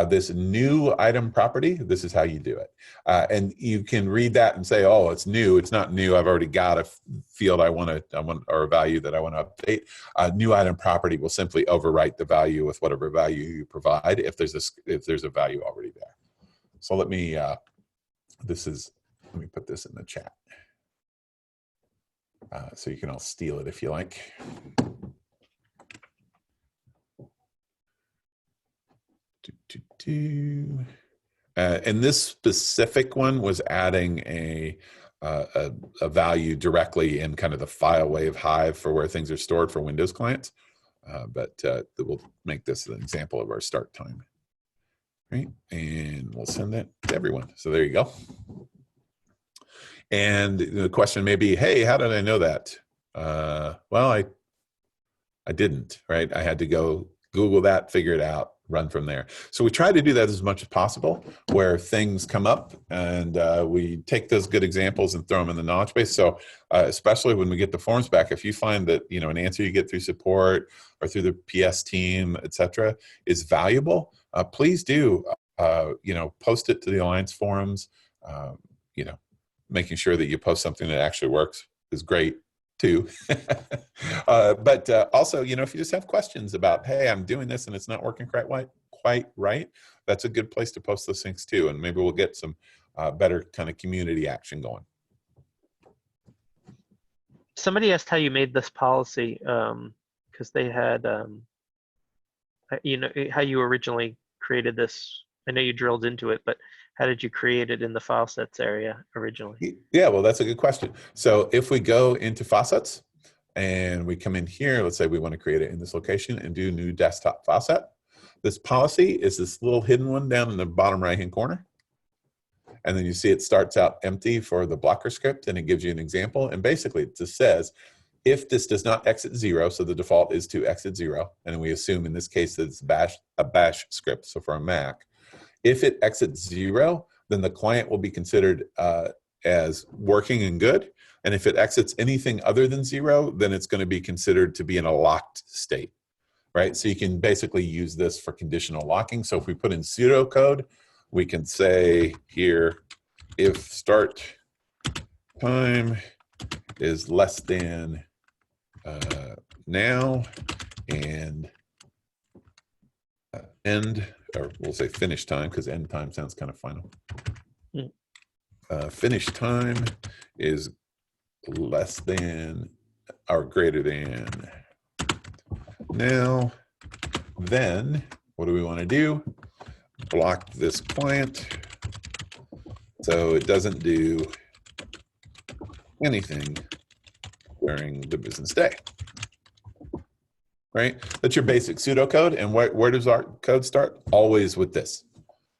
This new item property, this is how you do it. And you can read that and say, oh, it's new. It's not new. I've already got a field I want or a value that I want to update. New item property will simply overwrite the value with whatever value you provide if there's a value already there. So let me put this in the chat. So you can all steal it if you like. And this specific one was adding a value directly in kind of the FileWave hive for where things are stored for Windows clients. But we'll make this an example of our start time. Right? And we'll send that to everyone. So there you go. And the question may be, hey, how did I know that? Well, I didn't, right? I had to go Google that, figure it out, run from there. So we try to do that as much as possible where things come up and we take those good examples and throw them in the knowledge base. So especially when we get the forms back, if you find that, you know, an answer you get through support or through the PS team, et cetera, is valuable, please do, you know, post it to the Alliance forums. You know, making sure that you post something that actually works is great too. But also, you know, if you just have questions about, hey, I'm doing this and it's not working quite right, that's a good place to post those things too. And maybe we'll get some better kind of community action going. Somebody asked how you made this policy because they had, you know, how you originally created this. I know you drilled into it, but how did you create it in the Faucets area originally? Yeah, well, that's a good question. So if we go into Faucets, and we come in here, let's say we want to create it in this location and do new desktop faucet. This policy is this little hidden one down in the bottom right-hand corner. And then you see it starts out empty for the blocker script, and it gives you an example. And basically it just says, if this does not exit 0, so the default is to exit 0, and we assume in this case that it's a bash script, so for a Mac, if it exits 0, then the client will be considered as working and good. And if it exits anything other than 0, then it's going to be considered to be in a locked state, right? So you can basically use this for conditional locking. So if we put in pseudocode, we can say here, if start time is less than now and end, or we'll say finish time because end time sounds kind of final. Finish time is less than or greater than now, then what do we want to do? Block this client so it doesn't do anything during the business day, right? That's your basic pseudocode. And where does our code start? Always with this,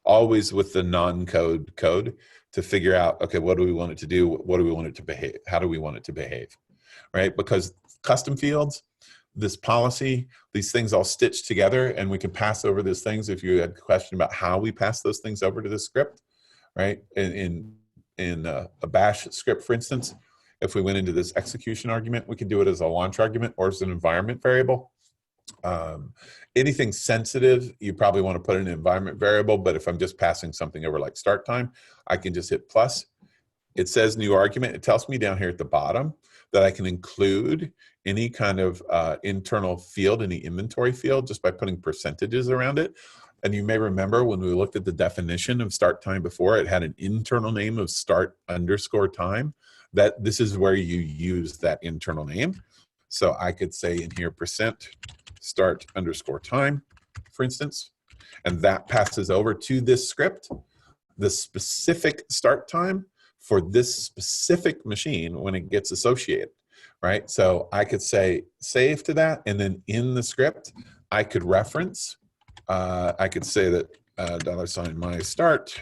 always with the non-code code to figure out, okay, what do we want it to do? What do we want it to behave? How do we want it to behave, right? Because custom fields, this policy, these things all stitched together, and we can pass over those things. If you had a question about how we pass those things over to the script, right? In a bash script, for instance, if we went into this execution argument, we can do it as a launch argument or as an environment variable. Anything sensitive, you probably want to put in an environment variable, but if I'm just passing something over like start time, I can just hit plus. It says new argument. It tells me down here at the bottom that I can include any kind of internal field, any inventory field, just by putting percentages around it. And you may remember when we looked at the definition of start time before, it had an internal name of start underscore time. That this is where you use that internal name. So I could say in here percent start underscore time, for instance, and that passes over to this script, the specific start time for this specific machine when it gets associated, right? So I could say save to that, and then in the script, I could reference, I could say that $my start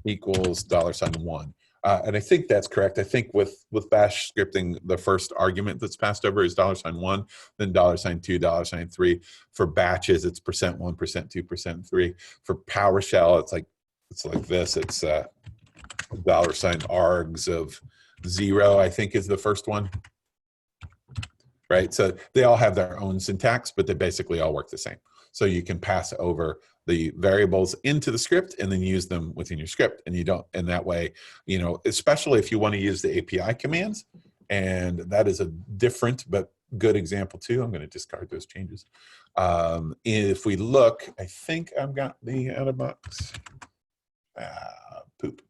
equals $1. And I think that's correct. I think with bash scripting, the first argument that's passed over is $1, then $2, $3. For batches, it's %1, %2, %3. For PowerShell, it's like this. It's $args of 0, I think is the first one. Right? So they all have their own syntax, but they basically all work the same. So you can pass over the variables into the script and then use them within your script. And you don't, and that way, you know, especially if you want to use the API commands, and that is a different but good example too. I'm going to discard those changes. If we look, I think I've got the out of box. Poop.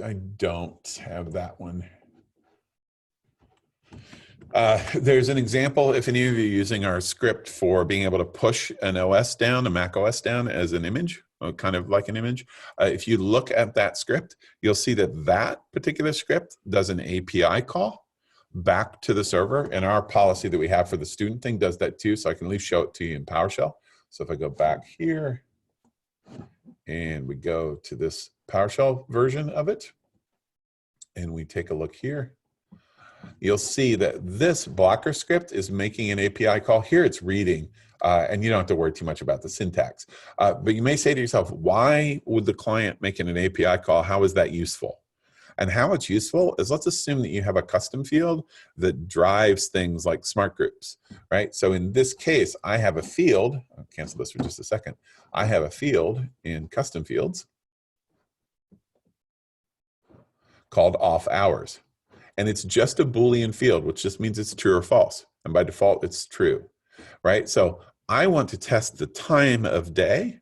I don't have that one. There's an example, if any of you are using our script for being able to push an OS down, a Mac OS down as an image, kind of like an image. If you look at that script, you'll see that that particular script does an API call back to the server, and our policy that we have for the student thing does that too, so I can at least show it to you in PowerShell. So if I go back here and we go to this PowerShell version of it, and we take a look here, you'll see that this blocker script is making an API call. Here it's reading, and you don't have to worry too much about the syntax. But you may say to yourself, why would the client make an API call? How is that useful? And how it's useful is, let's assume that you have a custom field that drives things like smart groups, right? So in this case, I have a field, I'll cancel this for just a second. I have a field in custom fields called off hours. And it's just a Boolean field, which just means it's true or false. And by default, it's true, right? So I want to test the time of day.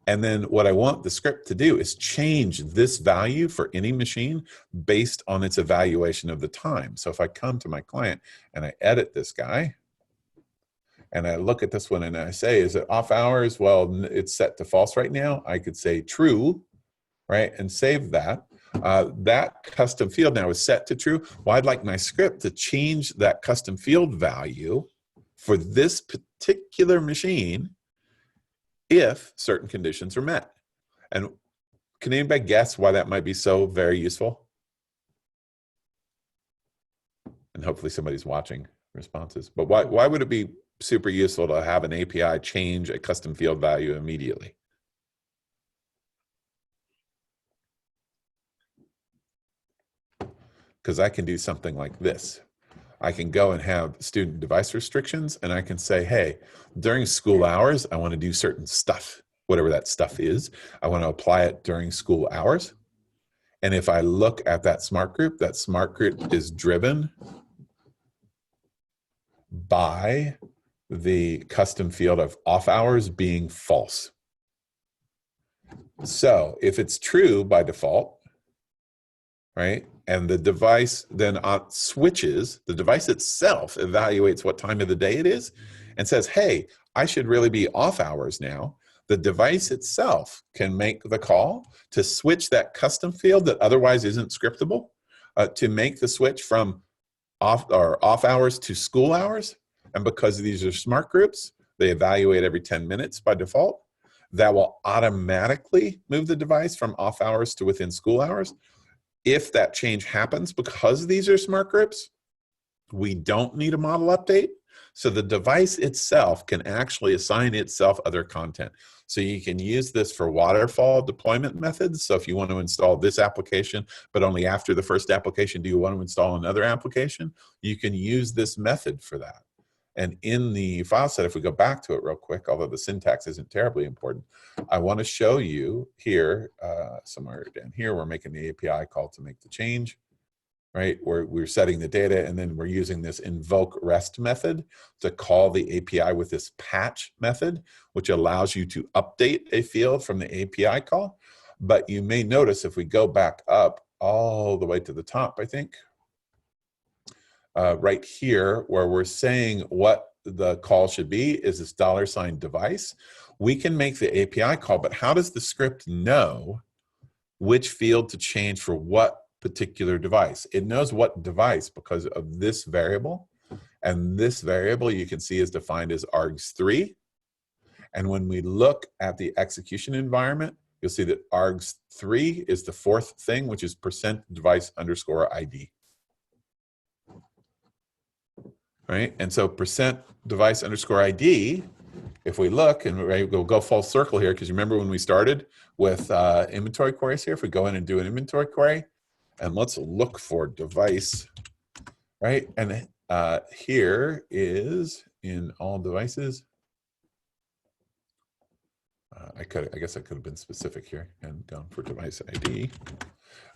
And then what I want the script to do is change this value for any machine based on its evaluation of the time. So if I come to my client and I edit this guy, and I look at this one and I say, is it off hours? Well, it's set to false right now. I could say true, right, and save that, that custom field now is set to true. Well, I'd like my script to change that custom field value for this particular machine if certain conditions are met. And can anybody guess why that might be so very useful? And hopefully somebody's watching responses. But why would it be super useful to have an API change a custom field value immediately? Because I can do something like this. I can go and have student device restrictions, and I can say, hey, during school hours, I want to do certain stuff, whatever that stuff is. I want to apply it during school hours. And if I look at that smart group is driven by the custom field of off hours being false. So if it's true by default, right, and the device then switches, the device itself evaluates what time of the day it is and says, hey, I should really be off hours now. The device itself can make the call to switch that custom field that otherwise isn't scriptable, to make the switch from off hours to school hours. And because these are smart groups, they evaluate every 10 minutes by default. That will automatically move the device from off hours to within school hours. If that change happens because these are smart groups, we don't need a model update. So the device itself can actually assign itself other content. So you can use this for waterfall deployment methods. So if you want to install this application, but only after the first application do you want to install another application, you can use this method for that. And in the file set, if we go back to it real quick, although the syntax isn't terribly important, I want to show you here, somewhere down here, we're making the API call to make the change, right? We're setting the data, and then we're using this invoke REST method to call the API with this patch method, which allows you to update a field from the API call. But you may notice if we go back up all the way to the top, I think, right here where we're saying what the call should be is this $device. We can make the API call, but how does the script know which field to change for what particular device? It knows what device because of this variable, and this variable you can see is defined as args3. And when we look at the execution environment, you'll see that args3 is the fourth thing, which is %device_ID. Right? And so %device_ID, if we look, and we'll go full circle here, because you remember when we started with inventory queries here, if we go in and do an inventory query, and let's look for device, right? And here is in all devices. I guess I could have been specific here and gone for device ID.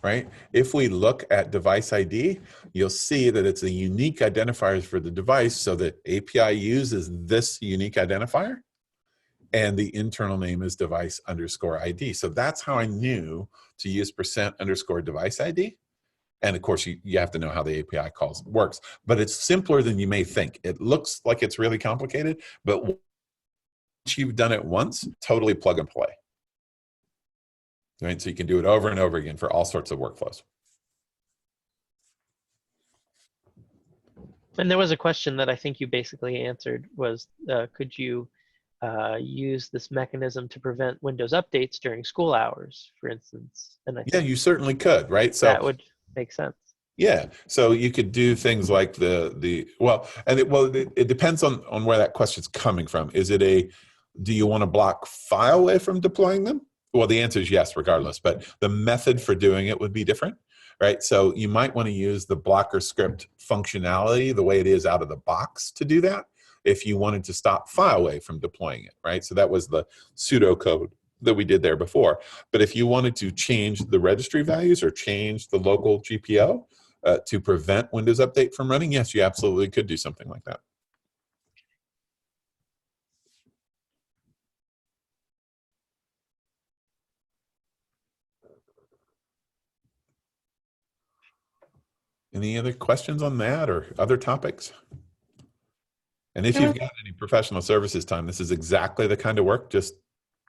Right? If we look at device ID, you'll see that it's a unique identifier for the device, so that API uses this unique identifier, and the internal name is device_ID. So that's how I knew to use %_device ID. And of course, you have to know how the API calls works, but it's simpler than you may think. It looks like it's really complicated, but once you've done it once, totally plug and play. Right? So you can do it over and over again for all sorts of workflows. And there was a question that I think you basically answered was, could you use this mechanism to prevent Windows updates during school hours, for instance? And I think you certainly could, right? So that would make sense. Yeah, so you could do things like it depends on where that question's coming from. Is it do you want to block FileWave from deploying them? Well, the answer is yes, regardless, but the method for doing it would be different, right? So you might want to use the blocker script functionality the way it is out of the box to do that if you wanted to stop FileWave from deploying it, right? So that was the pseudocode that we did there before. But if you wanted to change the registry values or change the local GPO to prevent Windows Update from running, yes, you absolutely could do something like that. Any other questions on that or other topics? And if you've got any professional services time, this is exactly the kind of work, just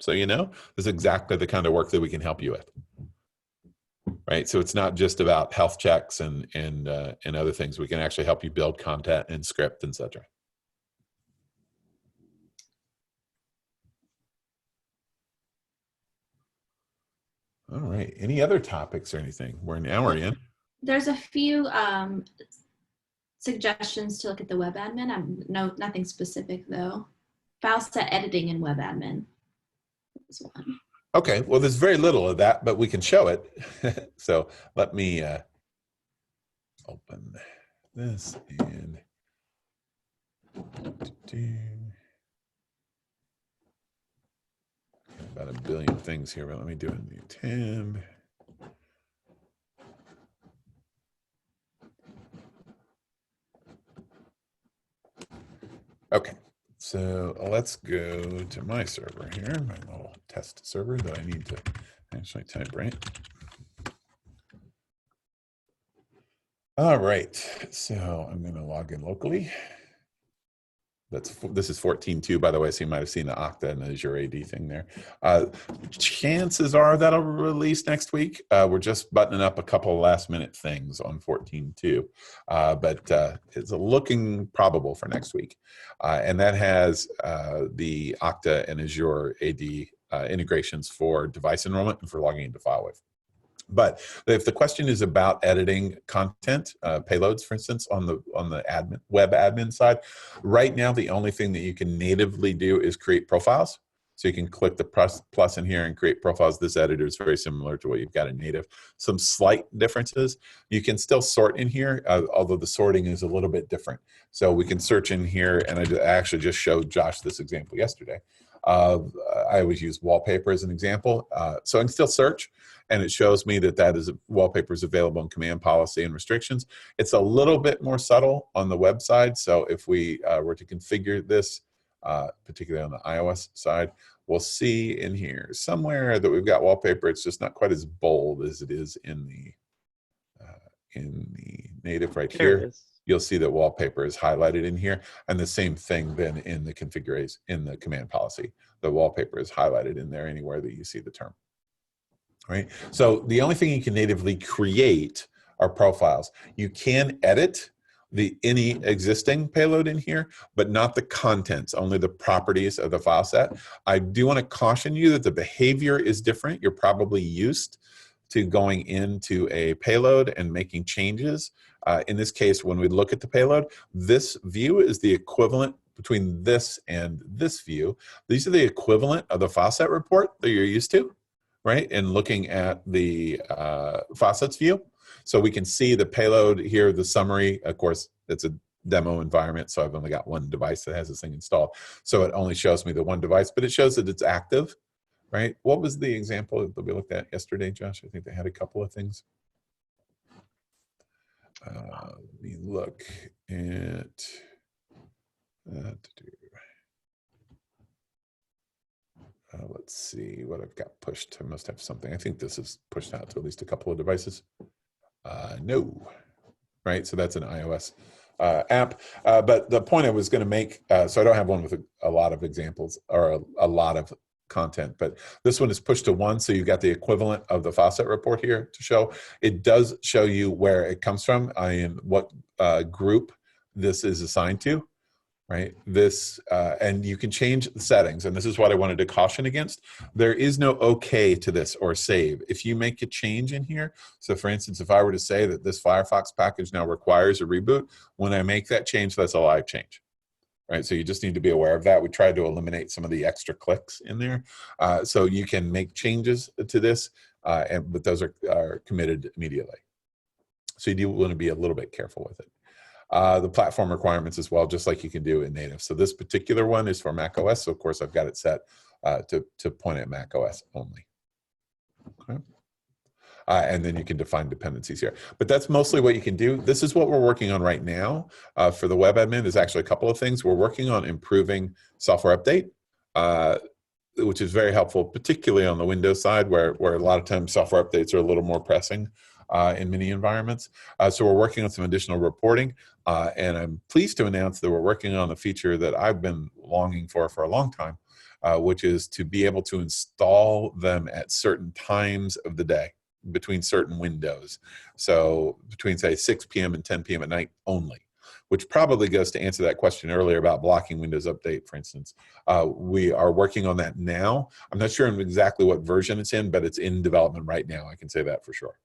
so you know, this is exactly the kind of work that we can help you with. right? So it's not just about health checks and other things. We can actually help you build content and script, etc. All right. Any other topics or anything? We're in. There's a few suggestions to look at the web admin. Nothing specific though. Faucet editing in web admin is one. Okay. Well, there's very little of that, but we can show it. So let me open this and about a billion things here, but let me do a new tab. Okay, so let's go to my server here, my little test server that I need to actually type right. All right, so I'm going to log in locally. This is 14.2, by the way, so you might have seen the Okta and Azure AD thing there. Chances are that'll release next week. We're just buttoning up a couple of last minute things on 14.2, but it's looking probable for next week. And that has the Okta and Azure AD integrations for device enrollment and for logging into FileWave. But if the question is about editing content, payloads, for instance, on the web admin side, right now the only thing that you can natively do is create profiles. So you can click the plus in here and create profiles. This editor is very similar to what you've got in native. Some slight differences. You can still sort in here, although the sorting is a little bit different. So we can search in here, and I actually just showed Josh this example yesterday. I always use wallpaper as an example. So I can still search, and it shows me that wallpaper is available in command policy and restrictions. It's a little bit more subtle on the web side. So if we were to configure this, particularly on the iOS side, we'll see in here somewhere that we've got wallpaper. It's just not quite as bold as it is in the native right here. You'll see that wallpaper is highlighted in here, and the same thing then in the configuration in the command policy. The wallpaper is highlighted in there anywhere that you see the term. Right. So the only thing you can natively create are profiles. You can edit any existing payload in here, but not the contents, only the properties of the file set. I do want to caution you that the behavior is different. You're probably used to going into a payload and making changes. In this case, when we look at the payload, this view is the equivalent between this and this view. These are the equivalent of the Faucet report that you're used to, right? And looking at the Faucet's view. So we can see the payload here, the summary. Of course, it's a demo environment, so I've only got one device that has this thing installed. So it only shows me the one device, but it shows that it's active, right? What was the example that we looked at yesterday, Josh? I think they had a couple of things. Let me look at let's see what I've got pushed. I must have something. I think this is pushed out to at least a couple of devices. No, right? So that's an iOS app. But the point I was going to make, so I don't have one with a lot of examples or a lot of content, but this one is pushed to 1, so you've got the equivalent of the Faucet report here to show. It does show you where it comes from and what group this is assigned to, right? This, and you can change the settings, and this is what I wanted to caution against. There is no OK to this or save. If you make a change in here, so for instance, if I were to say that this Firefox package now requires a reboot, when I make that change, that's a live change. Right, so you just need to be aware of that. We tried to eliminate some of the extra clicks in there, so you can make changes to this, but those are committed immediately. So you do want to be a little bit careful with it. The platform requirements as well, just like you can do in native. So this particular one is for Mac OS, so of course I've got it set to point at Mac OS only. Okay. And then you can define dependencies here. But that's mostly what you can do. This is what we're working on right now for the web admin. There's actually a couple of things. We're working on improving software update, which is very helpful, particularly on the Windows side, where a lot of times software updates are a little more pressing in many environments. So we're working on some additional reporting. And I'm pleased to announce that we're working on a feature that I've been longing for a long time, which is to be able to install them at certain times of the day. between certain windows. So between, say, 6 p.m. and 10 p.m. at night only, which probably goes to answer that question earlier about blocking Windows Update, for instance. We are working on that now. I'm not sure exactly what version it's in, but it's in development right now. I can say that for sure.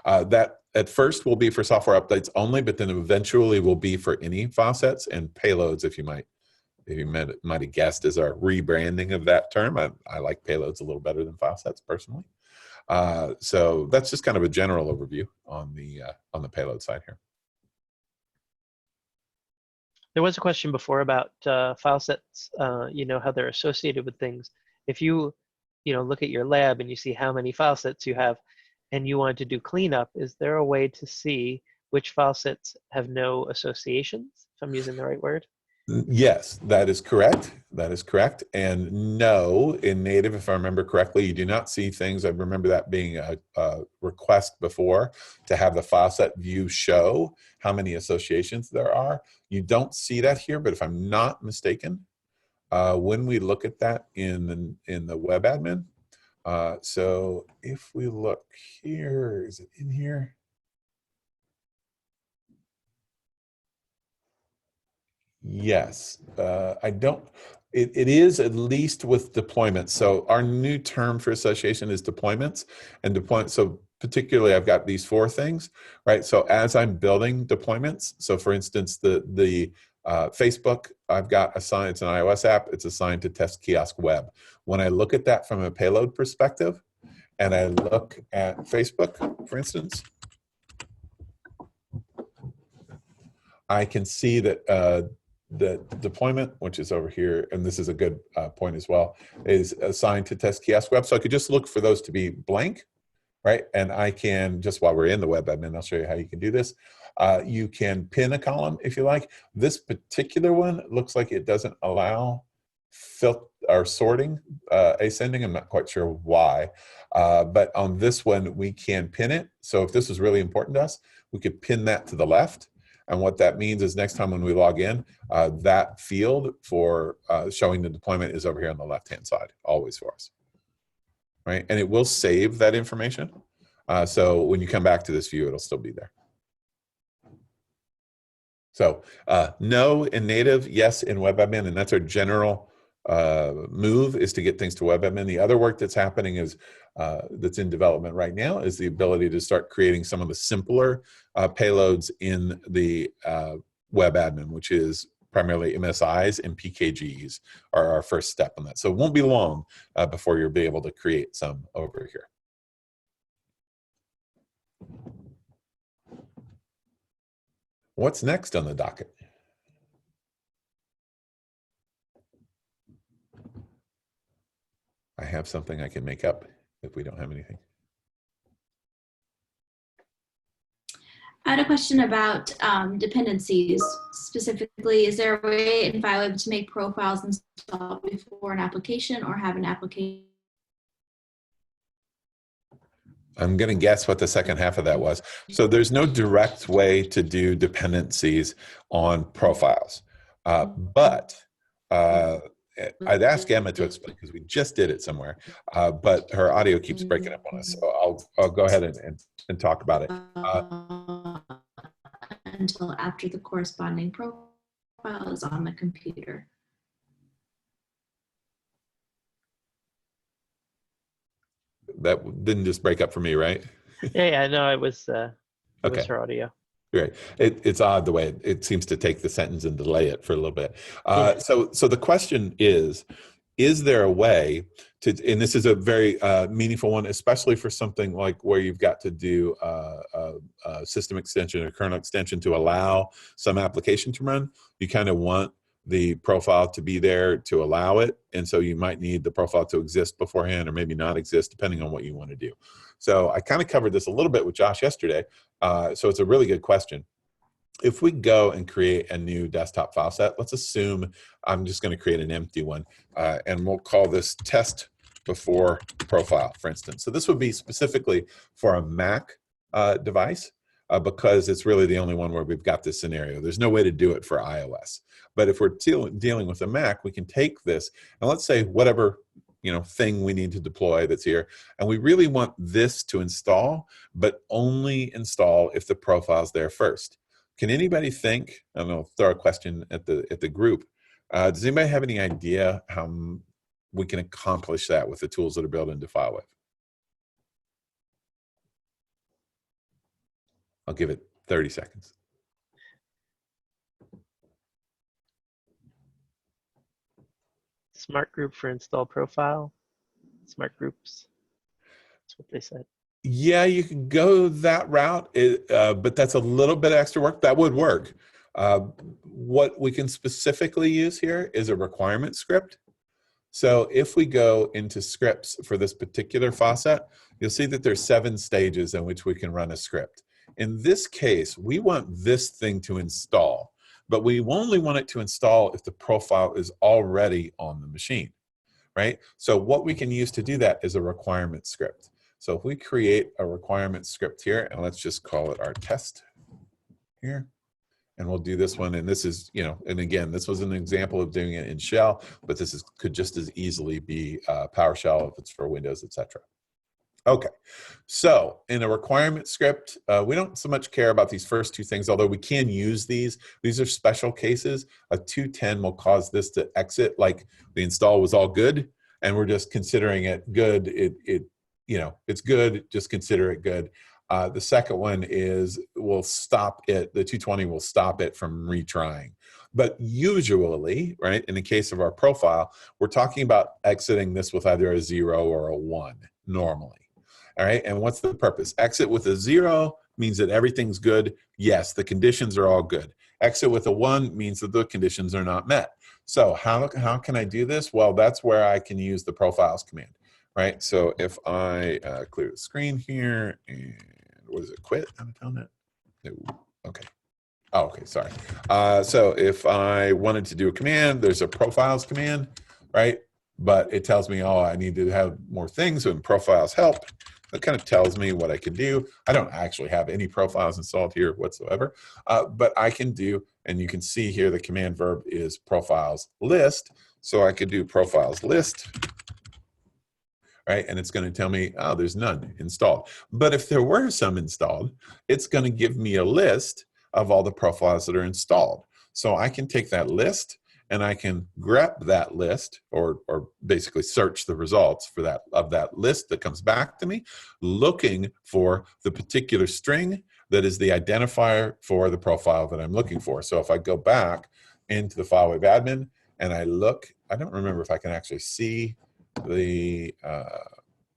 That at first will be for software updates only, but then eventually will be for any faucets and payloads, if you might have guessed, is our rebranding of that term. I like payloads a little better than faucets personally. So that's just kind of a general overview on the payload side here. There was a question before about file sets, how they're associated with things. If you look at your lab and you see how many file sets you have and you want to do cleanup, is there a way to see which file sets have no associations, if I'm using the right word? Yes, that is correct. That is correct. And no, in native, if I remember correctly, you do not see things. I remember that being a request before to have the file set view show how many associations there are. You don't see that here, but if I'm not mistaken, when we look at that in the web admin, so if we look here, is it in here? Yes, I don't, it is at least with deployments. So our new term for association is deployments and deployment. So particularly I've got these 4 things, right? So as I'm building deployments, so for instance, the Facebook, I've got assigned, it's an iOS app, it's assigned to Test Kiosk Web. When I look at that from a payload perspective, and I look at Facebook, for instance, I can see that the deployment, which is over here, and this is a good point as well, is assigned to Test Kiosk Web. So I could just look for those to be blank, right? And I can, just while we're in the web admin, I'll show you how you can do this. You can pin a column if you like. This particular one looks like it doesn't allow sorting, ascending. I'm not quite sure why. But on this one, we can pin it. So if this was really important to us, we could pin that to the left. And what that means is next time when we log in, that field for showing the deployment is over here on the left-hand side, always for us, right? And it will save that information. So when you come back to this view, it'll still be there. So no in native, yes in web admin, and that's our general move, is to get things to web admin. The other work that's happening is that's in development right now is the ability to start creating some of the simpler payloads in the web admin, which is primarily MSIs and PKGs are our first step on that. So it won't be long before you'll be able to create some over here. What's next on the docket? I have something I can make up if we don't have anything. I had a question about dependencies. Specifically, is there a way in FileWave to make profiles installed before an application or have an application? I'm going to guess what the second half of that was. So there's no direct way to do dependencies on profiles. But I'd ask Emma to explain because we just did it somewhere, but her audio keeps breaking up on us. So I'll go ahead and talk about it. Until after the corresponding profile is on the computer. That didn't just break up for me, right? Yeah, no, it was okay. Was her audio. Right. It's odd the way it seems to take the sentence and delay it for a little bit. So the question is there a way to, and this is a very meaningful one, especially for something like where you've got to do a system extension or kernel extension to allow some application to run. You kind of want the profile to be there to allow it. And so you might need the profile to exist beforehand or maybe not exist depending on what you want to do. So I kind of covered this a little bit with Josh yesterday. So it's a really good question. If we go and create a new desktop file set, let's assume I'm just going to create an empty one and we'll call this test before profile, for instance. So this would be specifically for a Mac device because it's really the only one where we've got this scenario. There's no way to do it for iOS. But if we're dealing with a Mac, we can take this and let's say whatever thing we need to deploy that's here. And we really want this to install, but only install if the profile's there first. Can anybody think, I'm going to throw a question at the group. Does anybody have any idea how we can accomplish that with the tools that are built into FileWave? I'll give it 30 seconds. Smart group for install profile. Smart groups. That's what they said. Yeah, you can go that route, but that's a little bit extra work. That would work. What we can specifically use here is a requirement script. So if we go into scripts for this particular faucet, you'll see that there's 7 stages in which we can run a script. In this case, we want this thing to install, but we only want it to install if the profile is already on the machine, right? So what we can use to do that is a requirement script. So if we create a requirement script here, and let's just call it our test here, and we'll do this one. And this is, and again, this was an example of doing it in shell, but this could just as easily be PowerShell if it's for Windows, etc. Okay, so in a requirement script, we don't so much care about these first 2 things, although we can use these. These are special cases. A 210 will cause this to exit like the install was all good, and we're just considering it good. It's good, just consider it good. The second one is we'll stop it, the 220 will stop it from retrying. But usually, right, in the case of our profile, we're talking about exiting this with either a 0 or a 1 normally. All right, and what's the purpose? Exit with a 0 means that everything's good. Yes, the conditions are all good. Exit with a 1 means that the conditions are not met. So how can I do this? Well, that's where I can use the profiles command, right? So if I clear the screen here, and what is it, quit? I'm telling it. No. Okay. Oh, okay, sorry. So if I wanted to do a command, there's a profiles command, right? But it tells me, oh, I need to have more things, and profiles help. It kind of tells me what I can do. I don't actually have any profiles installed here whatsoever, but I can do, and you can see here the command verb is profiles list. So I could do profiles list, right? And it's going to tell me, oh, there's none installed. But if there were some installed, it's going to give me a list of all the profiles that are installed. So I can take that list and I can grep that list, or basically search the results for that list that comes back to me, looking for the particular string that is the identifier for the profile that I'm looking for. So if I go back into the FileWave admin and I look, I don't remember if I can actually see the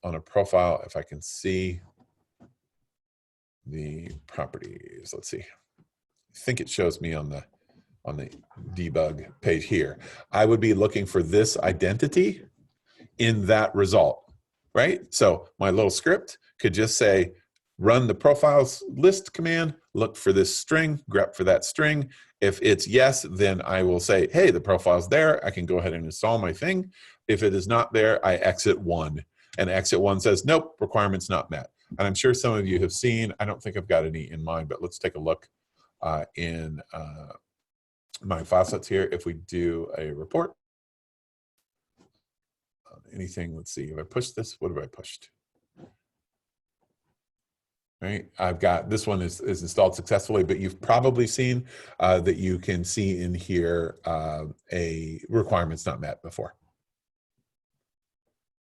on a profile, if I can see the properties. Let's see. I think it shows me on the debug page here. I would be looking for this identity in that result, right? So my little script could just say, run the profiles list command, look for this string, grep for that string. If it's yes, then I will say, hey, the profile's there. I can go ahead and install my thing. If it is not there, I exit 1. And exit 1 says, nope, requirement's not met. And I'm sure some of you have seen, I don't think I've got any in mind, but let's take a look in my faucets here. If we do a report, anything, let's see, if I push this, what have I pushed? Right, I've got, this one is installed successfully, but you've probably seen that you can see in here a requirement's not met before.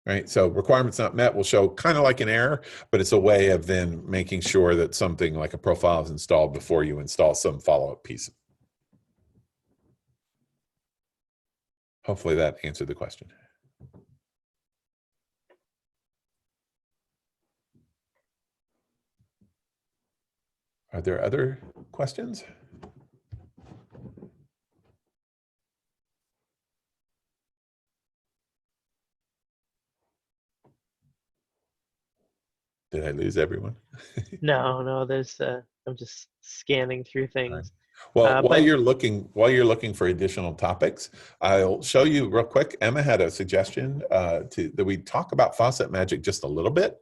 Right, so requirements not met will show kind of like an error, but it's a way of then making sure that something like a profile is installed before you install some follow-up piece. Hopefully that answered the question. Are there other questions? Did I lose everyone? No, there's I'm just scanning through things. Well, while you're looking for additional topics, I'll show you real quick. Emma had a suggestion that we talk about Faucet Magic just a little bit,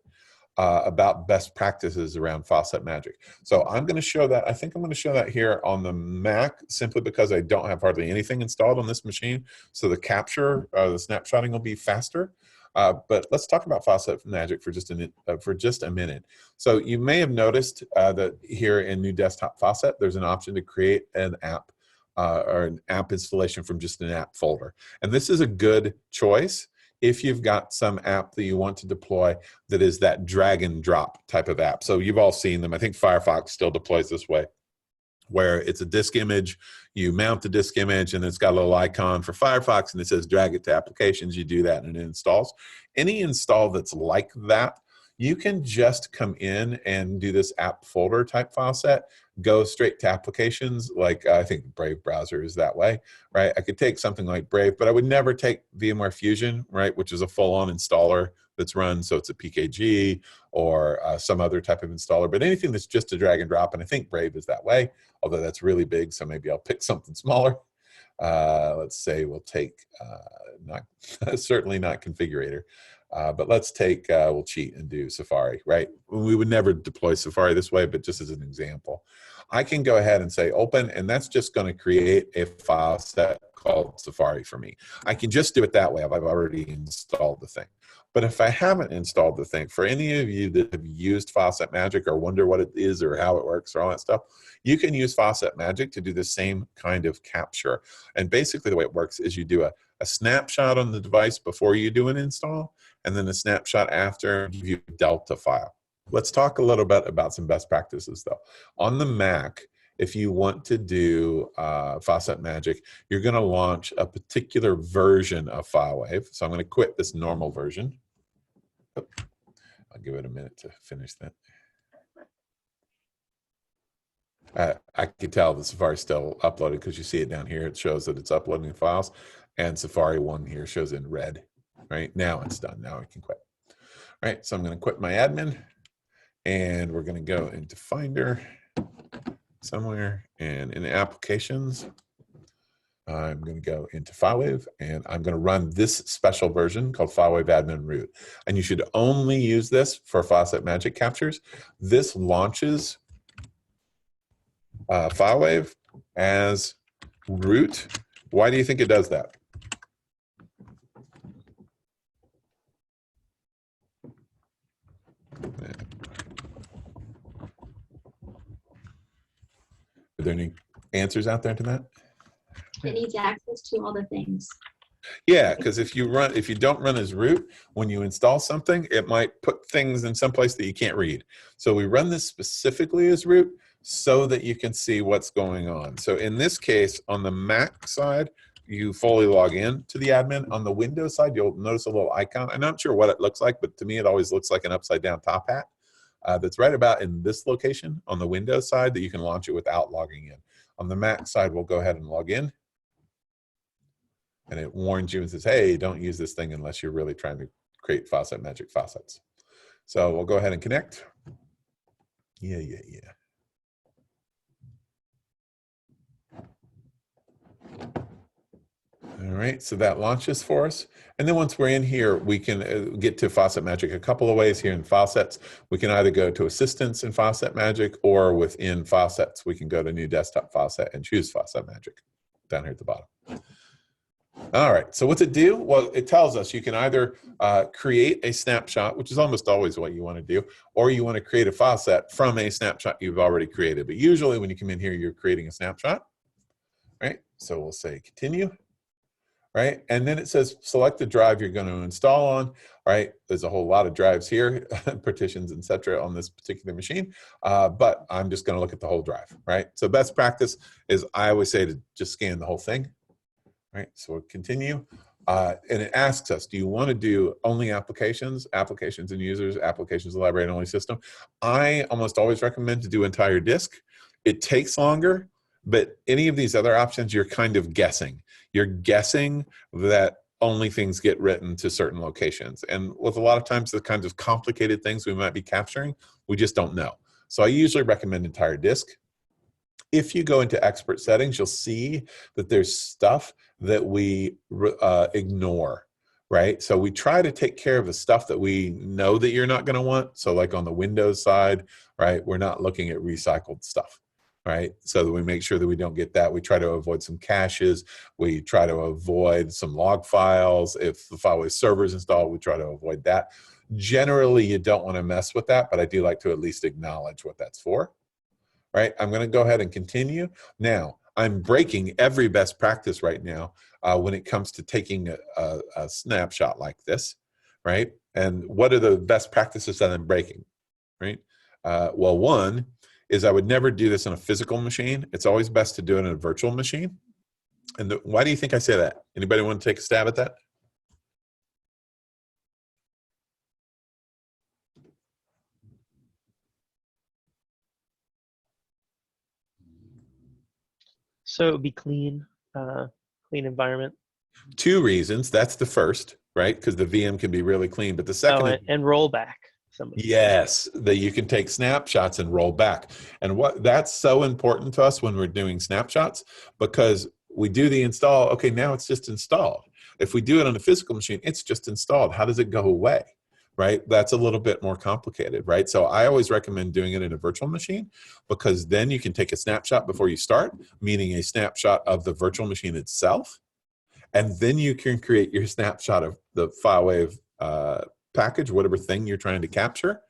about best practices around Faucet Magic. So I'm going to show that. I think I'm going to show that here on the Mac, simply because I don't have hardly anything installed on this machine. So the capture, the snapshotting will be faster. But let's talk about Faucet Magic for just a minute. So you may have noticed that here in New Desktop Faucet, there's an option to create an app or an app installation from just an app folder. And this is a good choice if you've got some app that you want to deploy that is that drag and drop type of app. So you've all seen them. I think Firefox still deploys this way, where it's a disk image, you mount the disk image, and it's got a little icon for Firefox, and it says drag it to applications. You do that, and it installs. Any install that's like that, you can just come in and do this app folder type file set, go straight to applications, like I think Brave browser is that way, right? I could take something like Brave, but I would never take VMware Fusion, right, which is a full-on installer that's run, so it's a PKG or some other type of installer, but anything that's just a drag and drop, and I think Brave is that way, although that's really big, so maybe I'll pick something smaller. Let's say we'll take, certainly not Configurator, but let's take, we'll cheat and do Safari, right? We would never deploy Safari this way, but just as an example. I can go ahead and say open, and that's just going to create a file set called Safari for me. I can just do it that way if I've already installed the thing. But if I haven't installed the thing, for any of you that have used Faucet Magic or wonder what it is or how it works or all that stuff, you can use Faucet Magic to do the same kind of capture. And basically the way it works is you do a snapshot on the device before you do an install, and then a snapshot after, give you a Delta file. Let's talk a little bit about some best practices though. On the Mac, if you want to do Faucet Magic, you're going to launch a particular version of FileWave. So I'm going to quit this normal version. I'll give it a minute to finish that. I can tell the Safari is still uploaded because you see it down here. It shows that it's uploading files, and Safari 1 here shows in red. Right now it's done. Now I can quit. All right, so I'm going to quit my admin, and we're going to go into Finder somewhere, and in Applications, I'm going to go into FileWave, and I'm going to run this special version called FileWave Admin Root. And you should only use this for Faucet Magic captures. This launches FileWave as root. Why do you think it does that? Are there any answers out there to that? It needs access to all the things. Yeah, because if you don't run as root, when you install something, it might put things in some place that you can't read. So we run this specifically as root so that you can see what's going on. So in this case, on the Mac side, you fully log in to the admin. On the Windows side, you'll notice a little icon. I'm not sure what it looks like, but to me, it always looks like an upside down top hat. That's right about in this location on the Windows side that you can launch it without logging in. On the Mac side, we'll go ahead and log in. And it warns you and says, hey, don't use this thing unless you're really trying to create Faucet Magic faucets. So we'll go ahead and connect. Yeah. All right, so that launches for us. And then once we're in here, we can get to Faucet Magic a couple of ways here in Faucets. We can either go to Assistance in Faucet Magic, or within Faucets, we can go to New Desktop Faucet and choose Faucet Magic down here at the bottom. All right, so what's it do? Well, it tells us you can either create a snapshot, which is almost always what you want to do, or you want to create a faucet from a snapshot you've already created. But usually when you come in here, you're creating a snapshot, right? So we'll say continue, right? And then it says select the drive you're going to install on, right? There's a whole lot of drives here, partitions, etc. on this particular machine, but I'm just going to look at the whole drive, right? So best practice is I always say to just scan the whole thing. Right, so we'll continue, and it asks us, do you want to do only applications and users, applications, library, and only system? I almost always recommend to do entire disk. It takes longer, but any of these other options, you're kind of guessing. You're guessing that only things get written to certain locations. And with a lot of times, the kinds of complicated things we might be capturing, we just don't know. So I usually recommend entire disk. If you go into expert settings, you'll see that there's stuff that we ignore, right? So we try to take care of the stuff that we know that you're not going to want. So like on the Windows side, right, we're not looking at recycled stuff. right? So that we make sure that we don't get that. We try to avoid some caches. We try to avoid some log files. If the FileWave server is installed, we try to avoid that. Generally, you don't want to mess with that, but I do like to at least acknowledge what that's for, right? I'm going to go ahead and continue. Now, I'm breaking every best practice right now when it comes to taking a snapshot like this, right? And what are the best practices that I'm breaking, right? Well, one is I would never do this on a physical machine. It's always best to do it on a virtual machine. And why do you think I say that? Anybody want to take a stab at that? So it would be clean, clean environment. Two reasons. That's the first, right? Because the VM can be really clean. But the second is, and roll back. yes, that you can take snapshots and roll back. And what that's so important to us when we're doing snapshots, because we do the install. Okay, now it's just installed. If we do it on a physical machine, it's just installed. How does it go away? Right? That's a little bit more complicated, right? So I always recommend doing it in a virtual machine, because then you can take a snapshot before you start, meaning a snapshot of the virtual machine itself. And then you can create your snapshot of the FileWave package, whatever thing you're trying to capture.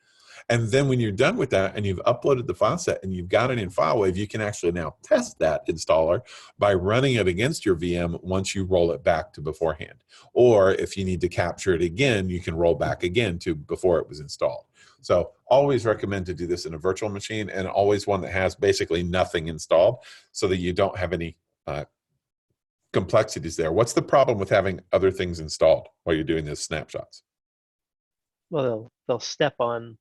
And then when you're done with that and you've uploaded the file set and you've got it in FileWave, you can actually now test that installer by running it against your VM once you roll it back to beforehand. Or if you need to capture it again, you can roll back again to before it was installed. So always recommend to do this in a virtual machine, and always one that has basically nothing installed, so that you don't have any complexities there. What's the problem with having other things installed while you're doing those snapshots? Well, they'll step on,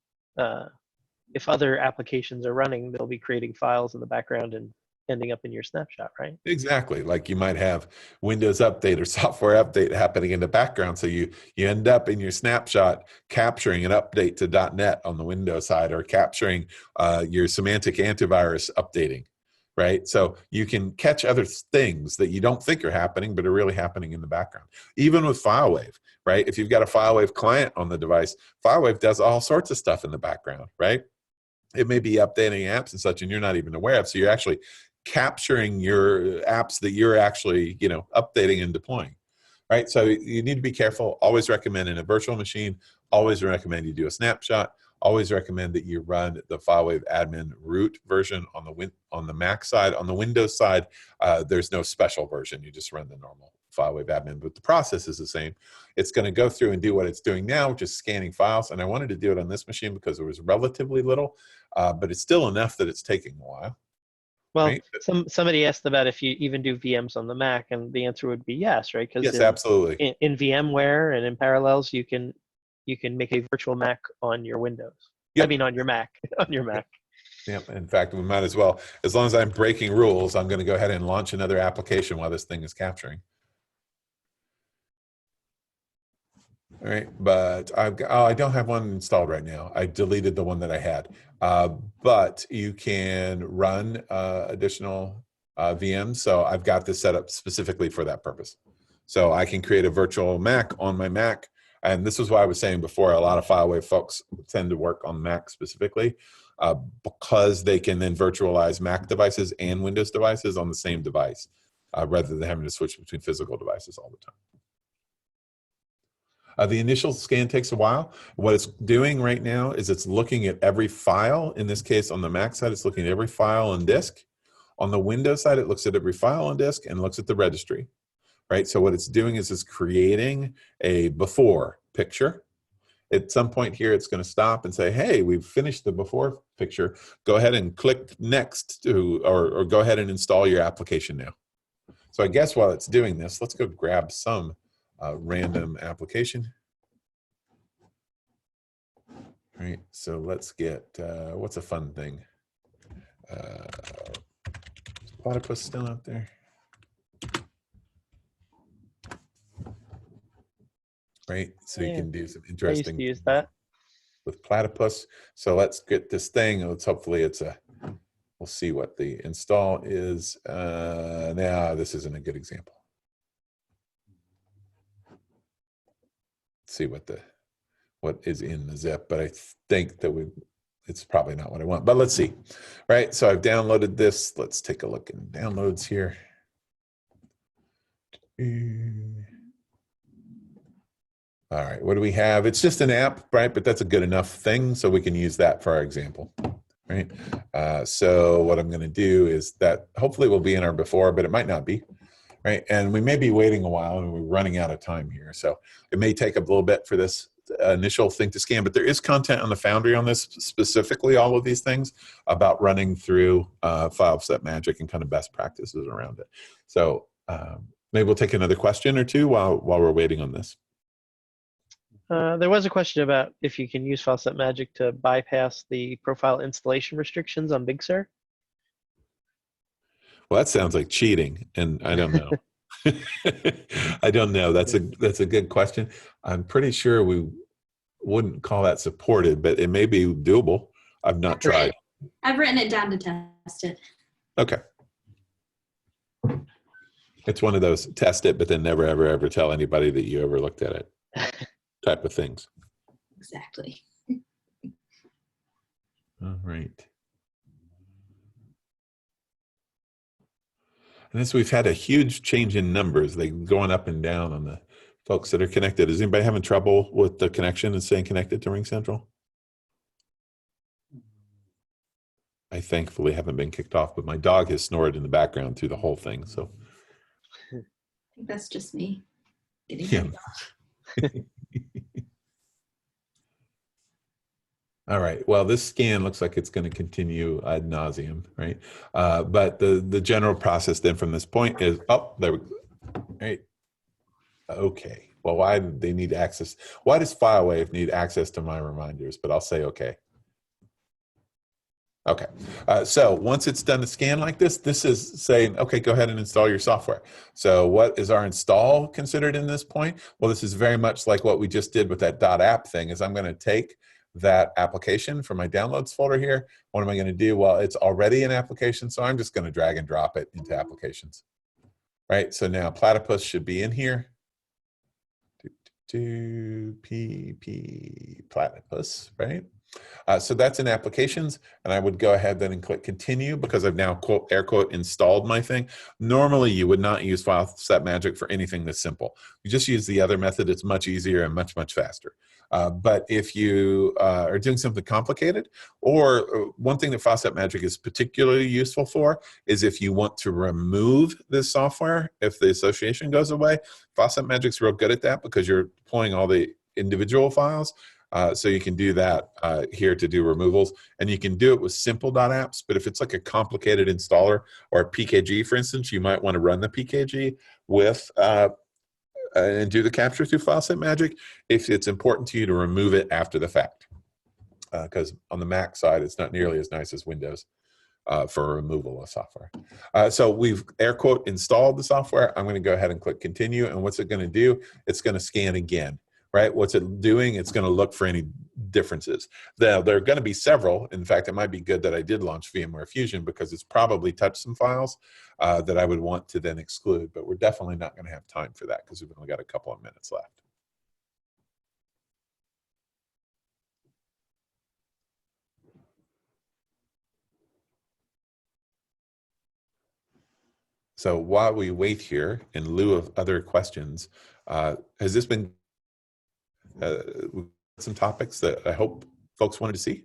if other applications are running, they'll be creating files in the background and ending up in your snapshot, right? Exactly. Like you might have Windows Update or software update happening in the background. So you end up in your snapshot capturing an update to .NET on the Windows side, or capturing your semantic antivirus updating, right? So you can catch other things that you don't think are happening, but are really happening in the background. Even with FileWave, right? If you've got a FileWave client on the device, FileWave does all sorts of stuff in the background, right? It may be updating apps and such, and you're not even aware of. So you're actually capturing your apps that you're actually, updating and deploying, right? So you need to be careful. Always recommend in a virtual machine. Always recommend you do a snapshot. Always recommend that you run the FileWave admin root version on the Mac side. On the Windows side, there's no special version. You just run the normal FileWave admin, but the process is the same. It's going to go through and do what it's doing now, which is scanning files. And I wanted to do it on this machine because there was relatively little, but it's still enough that it's taking a while. Well, right? Somebody asked about if you even do VMs on the Mac, and the answer would be yes, right? Because yes, absolutely. In VMware and in Parallels, you can make a virtual Mac on your Windows. Yep. I mean, on your Mac, on your Mac. Yeah, in fact, we might as well. As long as I'm breaking rules, I'm going to go ahead and launch another application while this thing is capturing. All right, but I don't have one installed right now. I deleted the one that I had. But you can run additional VMs. So I've got this set up specifically for that purpose. So I can create a virtual Mac on my Mac. And this is why I was saying before, a lot of FileWave folks tend to work on Mac specifically because they can then virtualize Mac devices and Windows devices on the same device rather than having to switch between physical devices all the time. The initial scan takes a while. What it's doing right now is it's looking at every file. In this case, on the Mac side, it's looking at every file on disk. On the Windows side, it looks at every file on disk and looks at the registry, right? So what it's doing is it's creating a before picture. At some point here, it's going to stop and say, hey, we've finished the before picture. Go ahead and click next to, or go ahead and install your application now. So I guess while it's doing this, let's go grab some random application. All right, so let's get, what's a fun thing? Is Platypus still out there? Right, so you can do some interesting I used to use that with Platypus. So let's get this thing. Let's hopefully it's a, we'll see what the install is. Now this isn't a good example. See what is in the zip, but I think that it's probably not what I want, but let's see. Right, so I've downloaded this. Let's take a look in downloads here. All right, what do we have? It's just an app, right? But that's a good enough thing, so we can use that for our example, right? So what I'm going to do is that hopefully will be in our before, but it might not be, right? And we may be waiting a while, and we're running out of time here, so it may take a little bit for this initial thing to scan. But there is content on the Foundry on this, specifically all of these things about running through Faucet Magic and kind of best practices around it. So maybe we'll take another question or two while we're waiting on this. There was a question about if you can use Faucet Magic to bypass the profile installation restrictions on Big Sur. Well, that sounds like cheating, and I don't know. I don't know. That's a good question. I'm pretty sure we wouldn't call that supported, but it may be doable. I've not tried. I've written it down to test it. Okay. It's one of those test it, but then never, ever, ever tell anybody that you ever looked at it type of things. Exactly. All right. And as we've had a huge change in numbers, they going up and down on the folks that are connected. Is anybody having trouble with the connection and staying connected to Ring Central? I thankfully haven't been kicked off, but my dog has snored in the background through the whole thing. So I think that's just me getting yeah. kicked off. All right. Well, this scan looks like it's going to continue ad nauseum, right? But the general process then from this point is, oh, there we go. Right. Okay. Well, why do they need access? Why does FileWave need access to my reminders? But I'll say okay. Okay. So once it's done the scan like this, this is saying, okay, go ahead and install your software. So what is our install considered in this point? Well, this is very much like what we just did with that .app thing. Is I'm going to take that application from my downloads folder here. What am I going to do? Well, it's already an application, so I'm just going to drag and drop it into applications. Right. So now Platypus should be in here. PP Platypus, right? So that's in applications, and I would go ahead then and click continue because I've now quote air quote installed my thing. Normally you would not use Faucet Magic for anything this simple. You just use the other method. It's much easier and much faster. But if you are doing something complicated, or one thing that Faucet Magic is particularly useful for is if you want to remove this software, if the association goes away, Faucet Magic's real good at that because you're deploying all the individual files. So you can do that here to do removals, and you can do it with simple .apps, but if it's like a complicated installer or a PKG, for instance, you might want to run the PKG with and do the capture through Faucet Magic if it's important to you to remove it after the fact. Because on the Mac side, it's not nearly as nice as Windows for removal of software. So we've air quote installed the software. I'm going to go ahead and click continue, and what's it going to do? It's going to scan again. Right? What's it doing? It's going to look for any differences. Now, there are going to be several. In fact, it might be good that I did launch VMware Fusion because it's probably touched some files that I would want to then exclude, but we're definitely not going to have time for that because we've only got a couple of minutes left. So while we wait here, in lieu of other questions, has this been some topics that I hope folks wanted to see?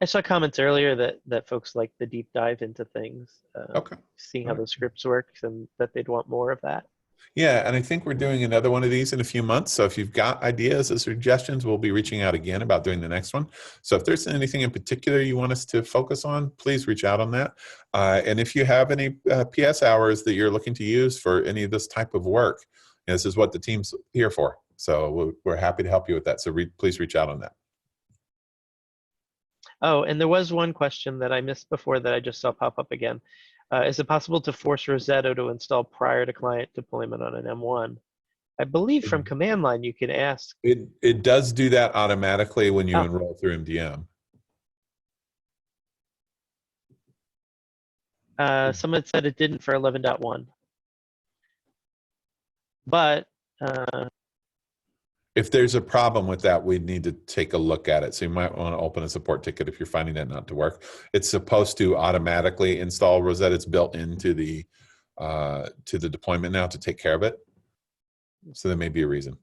I saw comments earlier that folks like the deep dive into things, Okay. seeing how the scripts work, and that they'd want more of that. Yeah, and I think we're doing another one of these in a few months. So if you've got ideas or suggestions, we'll be reaching out again about doing the next one. So if there's anything in particular you want us to focus on, please reach out on that. And if you have any PS hours that you're looking to use for any of this type of work, this is what the team's here for. So we're happy to help you with that. So please reach out on that. Oh, and there was one question that I missed before that I just saw pop up again. Is it possible to force Rosetta to install prior to client deployment on an M1? I believe from command line you can ask. It does do that automatically when you enroll through MDM. Someone said it didn't for 11.1. But If there's a problem with that, we need to take a look at it. So you might want to open a support ticket if you're finding that not to work. It's supposed to automatically install Rosetta. It's built into the deployment now to take care of it. So there may be a reason.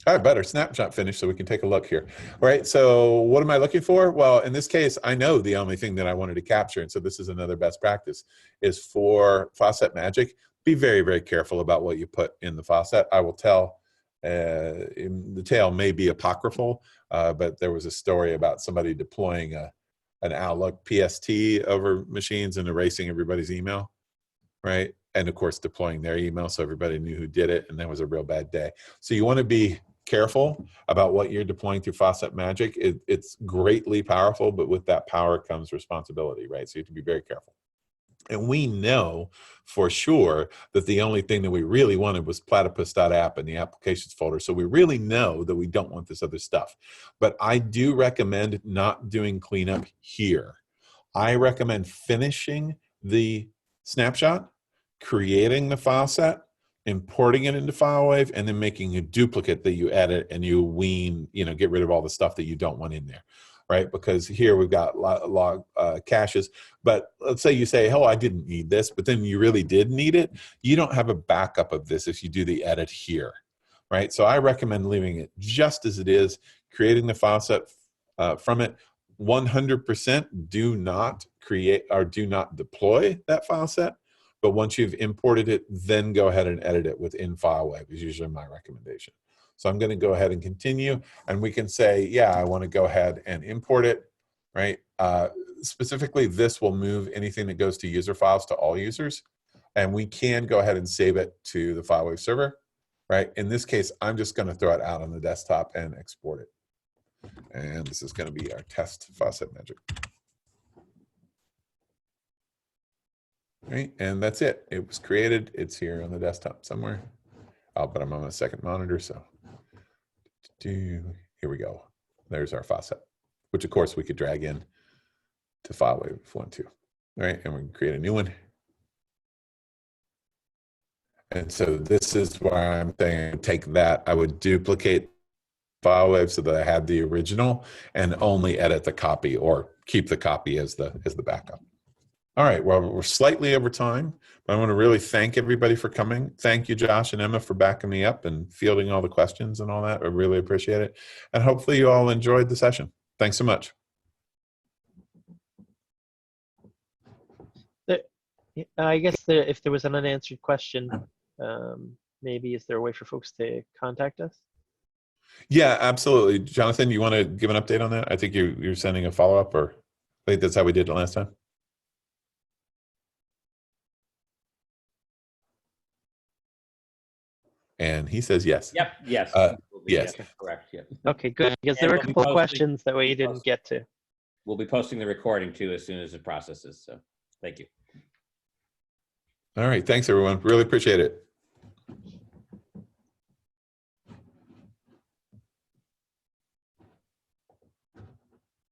All right, better snapshot finished, so we can take a look here. All right, so what am I looking for? Well, in this case, I know the only thing that I wanted to capture, and so this is another best practice, is for Faucet Magic, be very, very careful about what you put in the faucet. I will tell, the tale may be apocryphal, but there was a story about somebody deploying an Outlook PST over machines and erasing everybody's email, right? And of course, deploying their email so everybody knew who did it, and that was a real bad day. So you want to be careful about what you're deploying through Faucet Magic. It's greatly powerful, but with that power comes responsibility, right? So you have to be very careful. And we know for sure that the only thing that we really wanted was platypus.app in the applications folder. So we really know that we don't want this other stuff. But I do recommend not doing cleanup here. I recommend finishing the snapshot, creating the file set, importing it into FileWave, and then making a duplicate that you edit and you wean, get rid of all the stuff that you don't want in there, right? Because here we've got log caches, but let's say you say, oh, I didn't need this, but then you really did need it. You don't have a backup of this if you do the edit here, right? So I recommend leaving it just as it is, creating the file set from it. 100% do not create or do not deploy that file set. But once you've imported it, then go ahead and edit it within FileWave is usually my recommendation. So I'm going to go ahead and continue, and we can say, yeah, I want to go ahead and import it, right? Specifically, this will move anything that goes to user files to all users, and we can go ahead and save it to the FileWave server, right? In this case, I'm just going to throw it out on the desktop and export it. And this is going to be our test Faucet Magic. Right, and that's it. It was created. It's here on the desktop somewhere. Oh, but I'm on a second monitor, so here we go. There's our faucet, which of course we could drag in to FileWave if we want to. All right, and we can create a new one. And so this is where I'm saying take that. I would duplicate FileWave so that I had the original and only edit the copy or keep the copy as the backup. All right, well, we're slightly over time, but I want to really thank everybody for coming. Thank you, Josh and Emma, for backing me up and fielding all the questions and all that. I really appreciate it. And hopefully you all enjoyed the session. Thanks so much. I guess if there was an unanswered question, maybe is there a way for folks to contact us? Yeah, absolutely. Jonathan, you want to give an update on that? I think you're sending a follow-up, or I think that's how we did it last time. And he says yes. Yep. Yes. Yes. Correct. Yep. Okay, good. Because there were a couple of questions that we didn't get to. We'll be posting the recording too as soon as it processes. So thank you. All right. Thanks, everyone. Really appreciate it.